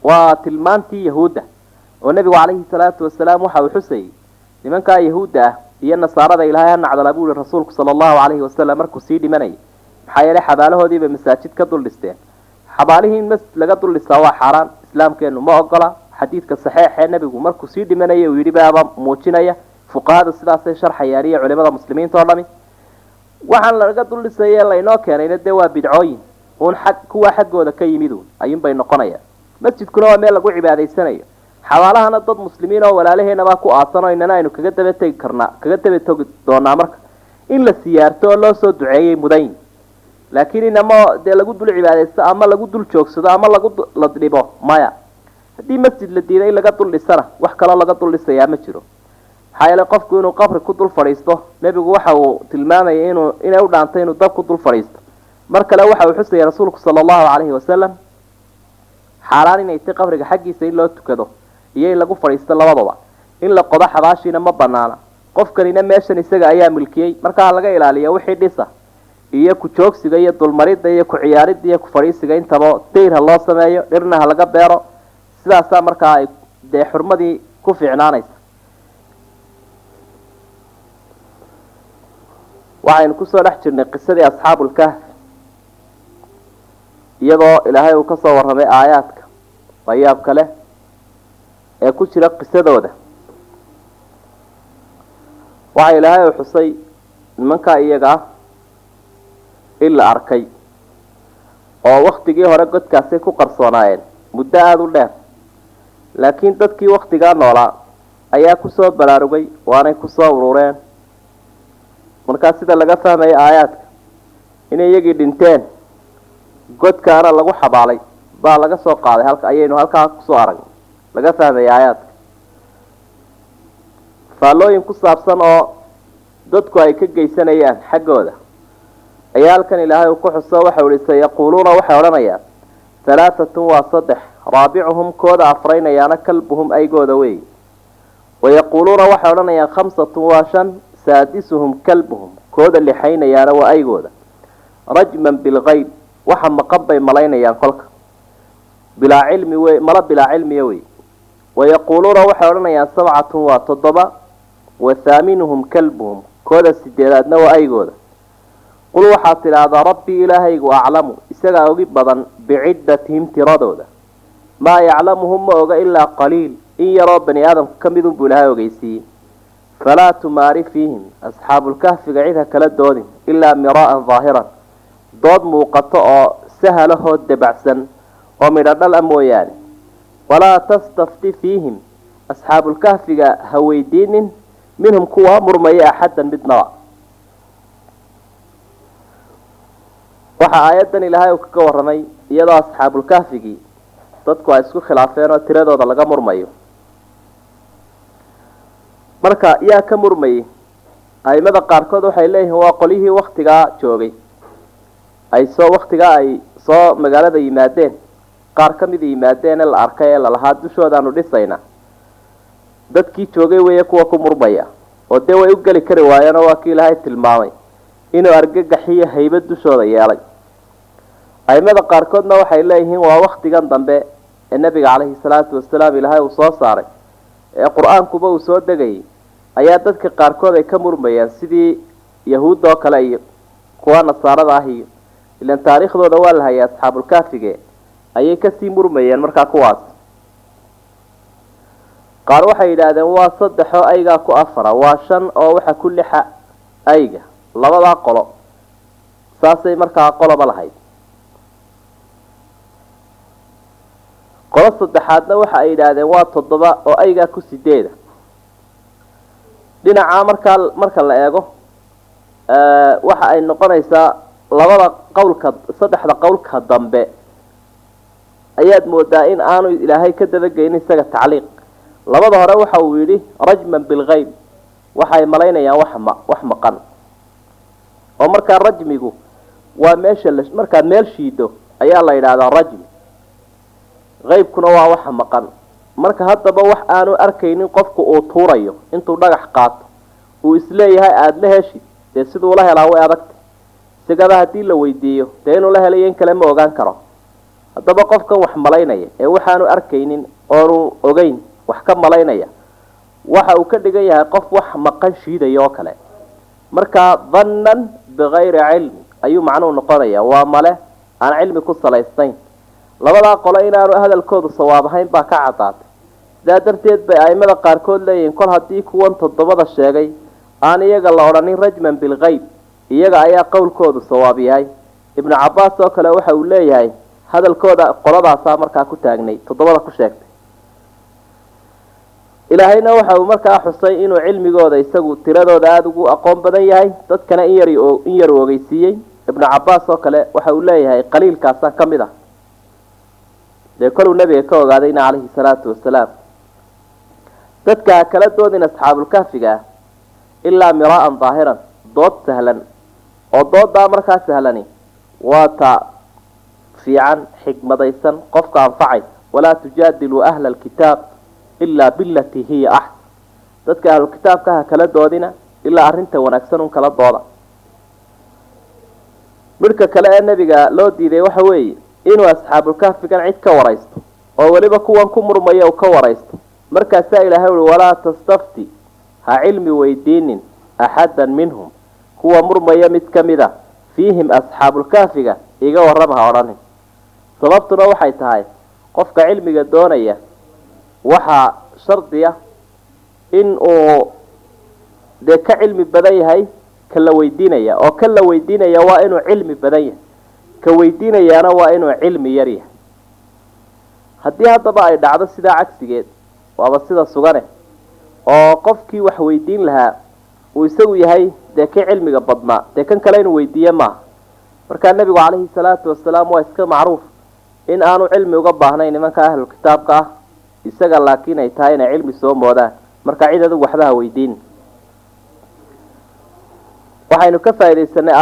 waa tilmaantii yahuudda oo nebigu calayhi salaatu wasalaam waxa uu xusayey nimankaa yahuudda ah iyo nasaarada ilaahay ha nacdala buu yihi rasuulku sala allahu calayhi wasalam markuu sii dhimanayay maxaa yeelay xabaalahoodiibay masaajid ka dul dhisteen xabaalihii in masjid laga dul dhisaa waa xaaraan islaamkeenu ma ogola xadiidka saxeexee nebigu markuu sii dhimanayay uu yidhi baaba muujinaya fuqahada sidaasay sharxayaan iyo culimada muslimiinta oo dhami waxaan laga dul dhisayee laynoo keenayna dee waa bidcooyin uun kuwa xaggooda ka yimid uun ayuunbay noqonayaan masjidkuna waa meel lagu cibaadaysanayo xabaalahana dad muslimiin oo walaalaheenabaa ku aasanoo inana aynu kaga daba tegi doonaa marka in la siyaarto oo loo soo duceeyey mudayn laakiin inama dee lagu dul cibaadaysto ama lagu dul joogsado ama la dhibo maya haddii masjid la diiday in laga dul dhisana wax kaloo laga dul dhisayaa ma jiro maxaa yeelay qofku inuu qabri ku dul fadhiisto nebigu waxa uu tilmaamayay inay u dhaantay inuu dab ku dul fadhiisto mar kale waxa uu xusayay rasuulku sala allahu calayhi wasalam xaaraan inay tay qabriga xaggiisa in loo tukado iyo in lagu fadhiisto labadaba in la qodo xabaashiina ma banaana qofkanina meeshan isaga ayaa milkiyey markaa laga ilaaliya wixii dhisa iyo ku joogsiga iyo dulmaridda iyo ku ciyaaridda iyo ku fadhiisiga intaba dayr ha loo sameeyo dhirna ha laga beero sidaasaa markaa ay dee xurmadii ku fiicnaanaysa waxaynu kusoo dhex jirnay qisadii asxaabulkahf iyadoo ilaahay uu ka soo warramay aayaadka layaabka leh ee ku jira qisadooda waxa ilaahay uu xusay nimankaa iyaga ah in la arkay oo waktigii hore godkaasay ku qarsoonaayeen muddo aada u dheer laakiin dadkii waktigaa noolaa ayaa kusoo baraarugay waanay kusoo urureen markaa sida laga fahmaya aayaadka inay iyagii dhinteen godkaana lagu xabaalay baa laga soo qaaday ayaynu halkaa kusoo aragnay laga fahmaya aayaadka faallooyin ku saabsan oo dadku ay ka geysanayaan xaggooda ayaa halkan ilaahay uu ku xuso waxau ihi sayaquuluuna waxay odhanayaan halaatatun waa 3 raabicuhum kooda afraynayaana kalbuhum aygooda wey wayaquuluuna waxay odhanayaan 5 waa 5 saadisuhum kalbuhum kooda lixaynayaana waa aygooda rajman bilgayb waxa maqan bay malaynayaan kolka bilaa cilmi wey mala bilaa cilmiya wey wayaquuluuna waxay odhanayaan 7 waa 7 wathaaminuhum kalbuhum kooda 8aadna waa aygooda qul waxaad tidhaahdaa rabbii ilaahaygu aclamu isagaa ogi badan biciddatihim tiradooda maa yaclamuhum ma oga ilaa qaliil in yaroo bani aadamku ka midun buu ilahay ogeysiiyey falaa tumaari fiihim asxaabulkahfiga cid ha kala doodin ilaa miraa'an daahiran dood muuqato oo sahalahoo debacsan oo midho dhal a mooyaane walaa tastafti fiihim asxaabulkahfiga ha weydiinin minhum kuwa murmaya axaddan midnaba waxaa aayaddan ilaahay uu kaga warramay iyadoo asxaabulkahfigii dadku ay isku khilaafeen oo tiradooda laga murmayo marka yaa ka murmayay aimada qaarkood waxay leeyihiin waa qolyihii waktigaa joogay waktigaa ay soo magaalada yimaadeen qaar ka mida yimaadeen ee la arkay ee lalahaa dushoodaanu dhisayna dadkii joogay weeye kuwa ku murmaya oo dee way u geli kari waayeen oo waa kii ilaahay tilmaamay inuu argagaxiyo haybad dushooda yeelay aimada qaarkoodna waxay leeyihiin waa waktigan dambe ee nabiga caleyhi salaatu wasalaam ilaahay uu soo saaray ee qur-aankuba uu soo degayay ayaa dadka qaarkood ay ka murmayaan sidii yahuudda oo kale iyo kuwa nasaarada ah iyo ilan taariikhdooda waa la hayay asxaabulkaafige ayay kasii murmayeen markaa kuwaas qaar waxay yidhaahdeen waa 3 oo aygaa ku 4 waa 5 oo waxa ku 6 ayga labadaa qolo saasay markaa qoloba lahayd qolo saddexaadna waxa ay yidhaahdeen waa 7 oo aygaa ku 8 dhinaca marka la eego waxa ay noqonaysaa labada qowlka saddexda qowlka dambe ayaad moodaa in aanu ilaahay ka dabageynin isaga tacliiq labada hore waxa uu yidhi rajman bilghayb waxay malaynayaan wax maqan oo markaa rajmigu waa meesha markaad meel shiido ayaa la yidhaahdaa rajmi qaybkuna waa waxa maqan marka haddaba wax aanu arkaynin qofku uu tuurayo intuu dhagax qaato uu isleeyahay aada la heshid dee siduu la helaa way adagta isagaba haddii la weydiiyo dee inuu la helayo in kale ma ogaan karo haddaba qofkan wax malaynaya ee waxaanu arkaynin oonu ogeyn wax ka malaynaya waxa uu ka dhigan yahay qof wax maqan shiidaya oo kale markaa dhannan bikayri cilmi ayuu macnuhu noqonaya waa male aan cilmi ku salaysnayn labadaa qolo inaanu hadalkoodu sawaab ahayn baa ka caddaatay sidaa darteed bay aimada qaarkood leeyihiin kol haddii kuwan 7 sheegay aan iyaga la odhanin rajman bilghayb iyaga ayaa qowlkoodu sawaab yahay ibnu cabaas oo kale waxa uu leeyahay hadalkooda qoladaasaa markaa ku taagnay 7 ku sheegtay ilaahayna waxa uu markaa xusay inuu cilmigooda isagu tiradooda aada ugu aqoon badan yahay dadkana in yar ogeysiiyey ibnu cabaas oo kale waxa uu leeyahay qaliilkaasa ka mid ah dee koluu nabiga ka ogaadayna calayhi salaatu wasalaam dadka kala doodin asxaabulkahfiga ah ilaa miraa'an daahiran dood sahlan oo doodaa markaa sahlani waa ta fiican xikmadaysan qofka anfacaysa walaa tujaadiluu ahla alkitaab ilaa bilatii hiya axsan dadka ahlulkitaabka ha kala doodina ilaa arrinta wanaagsan un kala dooda midhka kale ee nabiga loo diiday waxa weeye inuu asxaabulkahfigan cid ka waraysto oo weliba kuwan ku murmaya uu ka waraysto markaasaa ilaahay uhi walaa tastafti ha cilmi weydiinin axaddan minhum kuwa murmaya mid ka mid a fiihim asxaabulkahfiga iga warrama ha odhanin sababtuna waxay tahay qofka cilmiga doonaya waxaa shardiya in uu dee ka cilmi badan yahay ka la weydiinaya oo ka la weydiinaya waa inuu cilmi badan yahay ka weydiinayaana waa inuu cilmi yar yahay haddii haddaba ay dhacdo sidaa cagsigeed waaba sida sugane oo qofkii wax weydiin lahaa uu isagu yahay dee kii cilmiga badnaa dee kan kale inuu weydiiye maaha markaa nebigu calayhi salaatu wasalaam waa iska macruuf in aanu cilmi uga baahnayn nimanka ahlulkitaabka ah isaga laakiin ay tahay inay cilmi soo moodaan markaa cid adigu waxba ha weydiin waxaynu ka faaidaysanay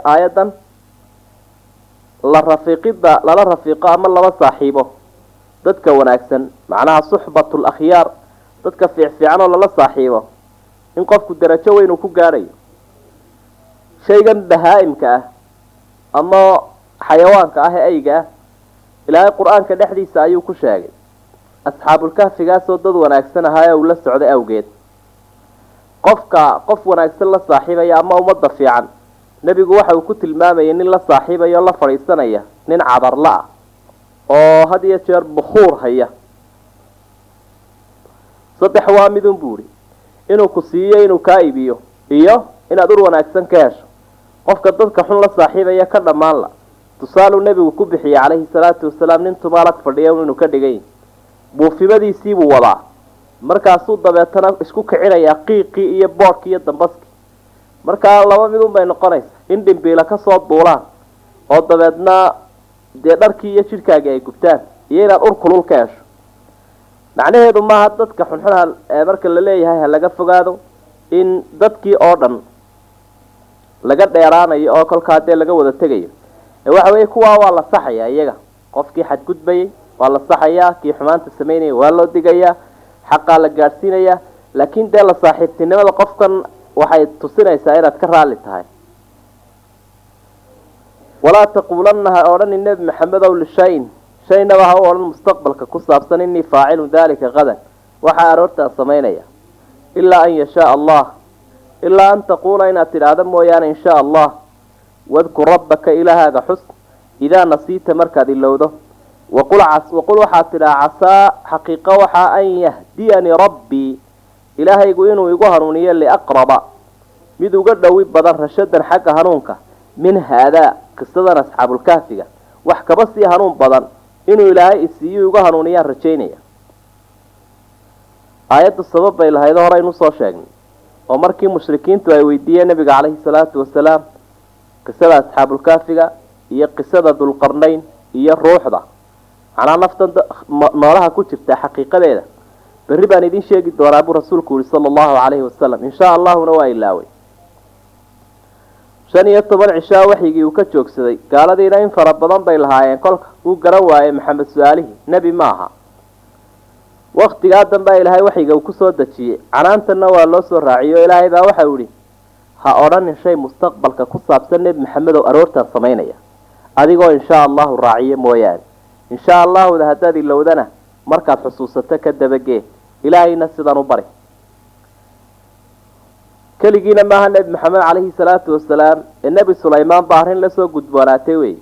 aayaddan lala rafiiqo ama laba saaxiibo dadka wanaagsan macnaha suxbatul akhyaar dadka fiicfiican oo lala saaxiibo in qofku darajo weyn uu ku gaadhayo shaygan bahaa-imka ah ama xayawaanka ah ee ayga ah ilaahay qur-aanka dhexdiisa ayuu ku sheegay asxaabulkahfigaasoo dad wanaagsan ahaa ee uu la socday awgeed qof wanaagsan la saaxiibaya ama ummadda fiican nebigu waxa uu ku tilmaamayay nin la saaxiibaya oo la fadhiisanaya nin cadarla ah oo had iyo jeer bukhuur haya saddex waa midun buuri inuu ku siiyo inuu kaa iibiyo iyo inaad ur wanaagsan ka hesho qofka dadka xun la saaxiibaya ka dhammaan la tusaalu nebigu ku bixiyay calayhi salaatu wasalaam nin tumaalad fadhiya inuu ka dhigay buufimadiisii buu wadaa markaasuu dabeetana isku kicinayaa qiiqii iyo boodhkii iyo dambaskii markaa laba midun bay noqonaysaa in dhimbiila ka soo duulaan oo dabeedna dee dharkii iyo jidhkaagii ay gubtaan iyo inaad ur kulul ka hesho macnaheedu maaha dadka xunxun marka la leeyahay ha laga fogaado in dadkii oo dhan laga dheeraanayo oo kolkaa dee laga wada tegayo waxa weeye kuwaa waa la saxayaa iyaga qofkii xadgudbayay waa la saxayaa kii xumaanta samaynaya waa loo digayaa xaqaa la gaadhsiinayaa laakiin dee la saaxiibtinimada qofkan waxay tusinaysaa inaad ka raalli tahay walaa taquulanna ha odhani nebi maxamedow lishayin shaynaba ha u odhan mustaqbalka ku saabsan inii faacilun daalika qadan waxaa aroortaan samaynaya ilaa an yashaa allah ilaa an taquula inaad tidhaahdo mooyaane in shaa allah wadkur rabbaka ilaahaaga xus idaa nasiita markaad ilowdo waqul waxaad tidhaha casaa xaqiiqo waxaa an yahdiyanii rabbii ilaahaygu inuu igu hanuuniyo liaqraba mid uga dhowi badan rashadan xagga hanuunka min haadaa qisadan asxaabulkaafiga wax kaba sii hanuun badan inuu ilaahay isiiyo igu hanuuniyaan rajaynaya aayaddu sabab bay lahayd horeynu soo sheegnay oo markii mushrikiintu ay weydiiyeen nabiga calayhi salaatu wasalaam qisada asxaabulkaafiga iyo qisada dulqarnayn iyo ruuxda macnaa naftan noolaha ku jirta xaqiiqadeeda berri baan idin sheegi doonaa buu rasuulku yihi sala allahu calayhi wasalam insha allahuna waa ilaaway 15 cishaa waxyigii uu ka joogsaday gaaladiina in fara badan bay lahaayeen kolka uu garan waayay maxamed su-aalihii nebi maaha waqtigaa dambe ilaahay waxyiga uu kusoo dejiyey canaantana waa loo soo raaciyo ilaahay baa waxau ihi ha odhanin shay mustaqbalka ku saabsan nebi maxamed oo aroortaan samaynaya adigoo insha allahu raaciyo mooyaane insha allahuda haddaad ilowdana markaad xusuusato ka dabagee ilaahayna sidan u bari keligiina maaha nebi maxamed calayhi salaatu wasalaam ee nebi sulaymaan baa arrin lasoo gudboonaatay wey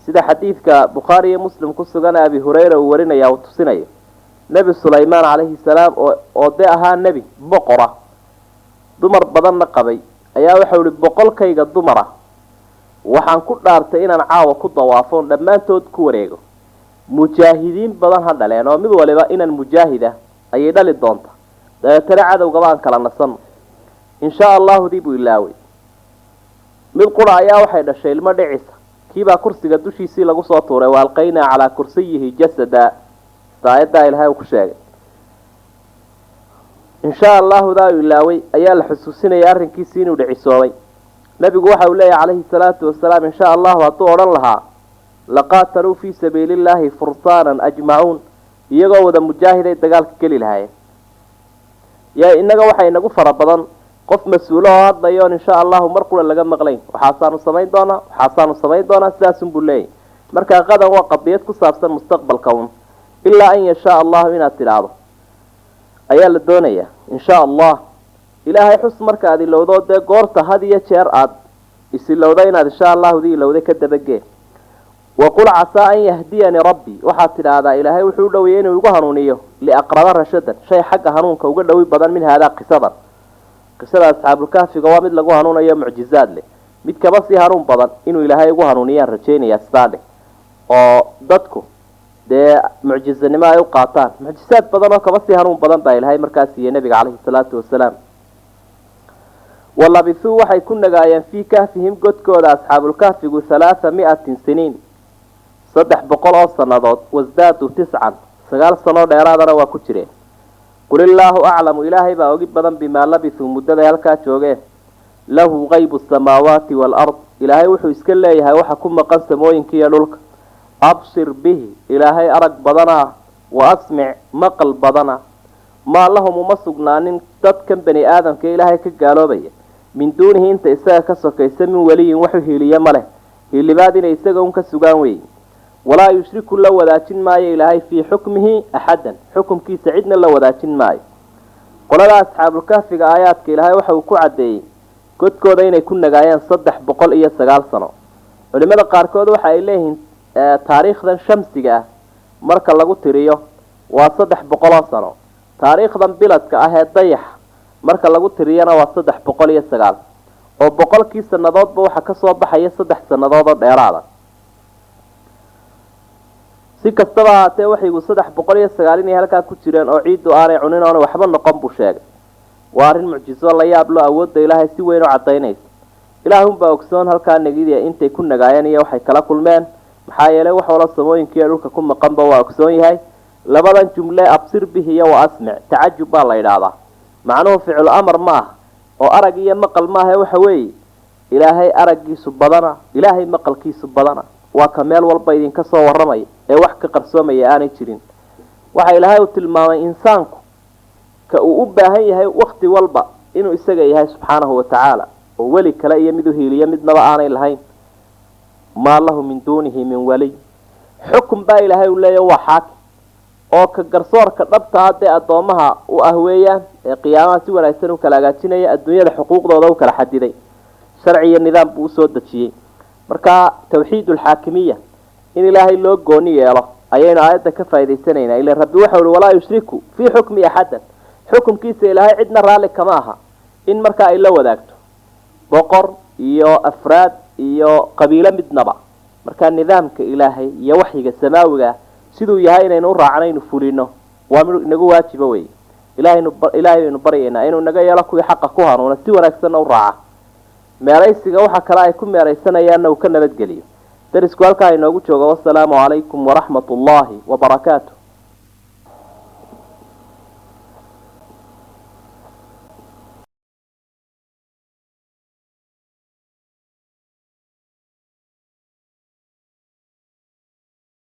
sida xadiidka bukhaari iyo muslim ku sugan abi hurayra uu warinaya uu tusinayo nebi sulaymaan calayhi salaam oo dee ahaa nebi boqora dumar badanna qabay ayaa waxau ihi boqolkayga dumara waxaan ku dhaartay inaan caawa ku dawaafoon dhammaantood ku wareego mujaahidiin badan ha dhaleen oo mid waliba inaan mujaahida ayay dhali doonta dabeetana cadowgaba aan kala nasanno insha allahu dii buu ilaaway mid qura ayaa waxay dhashay ilmo dhicisa kiibaa kursiga dushiisii lagu soo tuuray waalqaynaa calaa kursiyihi jasada aayaddaa ilaahay uu ku sheegay insha allahu daa ilaaway ayaa la xusuusinaya arrinkiisii inuu dhicisoobay nabigu waxa uu leeyahay calayhi salaatu wasalaam insha allahu hadduu odhan lahaa laqaataluu fii sabiili llaahi fursaanan ajmacuun iyagoo wada mujaahiday dagaalka geli lahaayeen yaa innaga waxaa inagu fara badan qof mas-uulo oo hadlayoon insha allahu mar qura laga maqlayn waxaasaanu samayn doonaa sidaasunbuu leeyahy markaa qadan waa qadiyad ku saabsan mustaqbalka un ilaa an yashaa allahu inaad tidhaahdo ayaa la doonayaa insha allah ilaahay xus marka aad ilowdo dee goorta had iyo jeer aad isilowda inaad insha allahudi ilowday ka dabagee waqul casaa an yahdiyanii rabbii waxaad tidhaahdaa ilaahay wuxuu u dhoweyay inuu igu hanuuniyo liaqraba rashadan shay xagga hanuunka uga dhowi badan min haadaa qisada asxaabulkaafiga waa mid lagu hanuunayo mucjizaad leh mid kaba sii hanuun badan inuu ilaahay igu hanuuniyaan rajaynayaa sidaadhe oo dadku dee mucjizanimo ay u qaataan mucjizaad badan oo kaba sii hanuun badan baa ilaahay markaa siiyey nabiga calayhi salaatu wasalaam walabisuu waxay ku nagaayeen fii kahfihim godkooda asxaabulkahfigu 300 siniin 300 oo sannadood wasdaaduu 9 9 sano dheeraadana waa ku jireen qul illaahu aclamu ilaahay baa ogi badan bimaa labisuu muddaday halkaa joogeen lahu qaybu asamaawaati waalard ilaahay wuxuu iska leeyahay waxa ku maqan samooyinka iyo dhulka absir bihi ilaahay arag badanaa wa asmic maqal badana maa lahum uma sugnaanin dadkan bani aadamka ilaahay ka gaaloobaya min duunihi inta isaga ka sokaysa min weliyin waxu hiiliye ma leh hiilibaad inay isaga un ka sugaan weeye walaa yushriku la wadaajin maayo ilaahay fii xukmihi axadan xukumkiisa cidna la wadaajin maayo qolada asxaabulkahfiga aayaadka ilaahay waxa uu ku caddeeyey godkooda inay ku nagaayeen 309 sano culimada qaarkood waxa ay leeyihiin taariikhdan shamsiga ah marka lagu tiriyo waa 300 sano taariikhdan biladka ah ee dayax marka lagu tiriyana waa 309 oo boqolkii sanadoodba waxa ka soo baxaya 3 sanadood oo dheeraad ah si kastaba haatee waxaygu 309 halkaa ku jireen oo ciidu aanay cunin oo waxba noqon buu sheegay waa arrin mucjiso la yaab loo awoodda ilaahay si weyn u cadaynaysa ilaahun baa ogsoon halkaa nagidiya intay ku nagaayeen iyo waxay kala kulmeen maxaa yeelay wax wala samooyinkii dhulka ku maqanba waa ogsoon yahay labadan jumle absir bihi iyo wa asmic taajub baa la yiraahdaa macnuhu ficil amar ma ah oo arag iyo maqal ma ah waxa weey ilaahay aragiisu badana ilaahay maqalkiisu badana waa ka meel walba idin ka soo waramay ee wax ka qarsoomaya aanay jirin waxa ilaahay u tilmaamay insaanku ka uu u baahan yahay waqti walba inuu isaga yahay subhanahu wa ta'ala oo wali kale iyo mid u hiiliyo midnaba aanay lahayn ma lahu min dunihi min wali xukum baa ilaahay u leeyahay waxaak oo ka garsoorka dhabta hadee adoomaha u ah weeyaan ee qiyaamaha si wanaagsan u kala hagaajinaya adduunyada xuquuqdooda u kala xadiday sharciyo nidaam buu soo dajiyay marka tawxiidul haakimiyya in ilaahay loo gooni yeelo ayayna aayada ka faa'iideysanayna ila rabbi waxa uu walaa yushriku fi hukmi ahadan xukumkiisa ilaahay cidna raali kama aha in marka ay la wadaagto boqor iyo afraad iyo qabiilo midnaba marka nidaamka ilaahay iyo waxyiga samaawiga sidoo yahay inaynu raacnayno fulino waa mid inagu waajiba way ilaahaynu baryeena inuu naga yeelo kuwii xaq ku hanuuna si wanaagsan u raaca meeraysiga waxa kale ay ku meeraysanayaan uu ka nabad geliyo darisku halka ay noogu joogo wassalaamu calaykum wa rahmatullaahi wa barakaatuh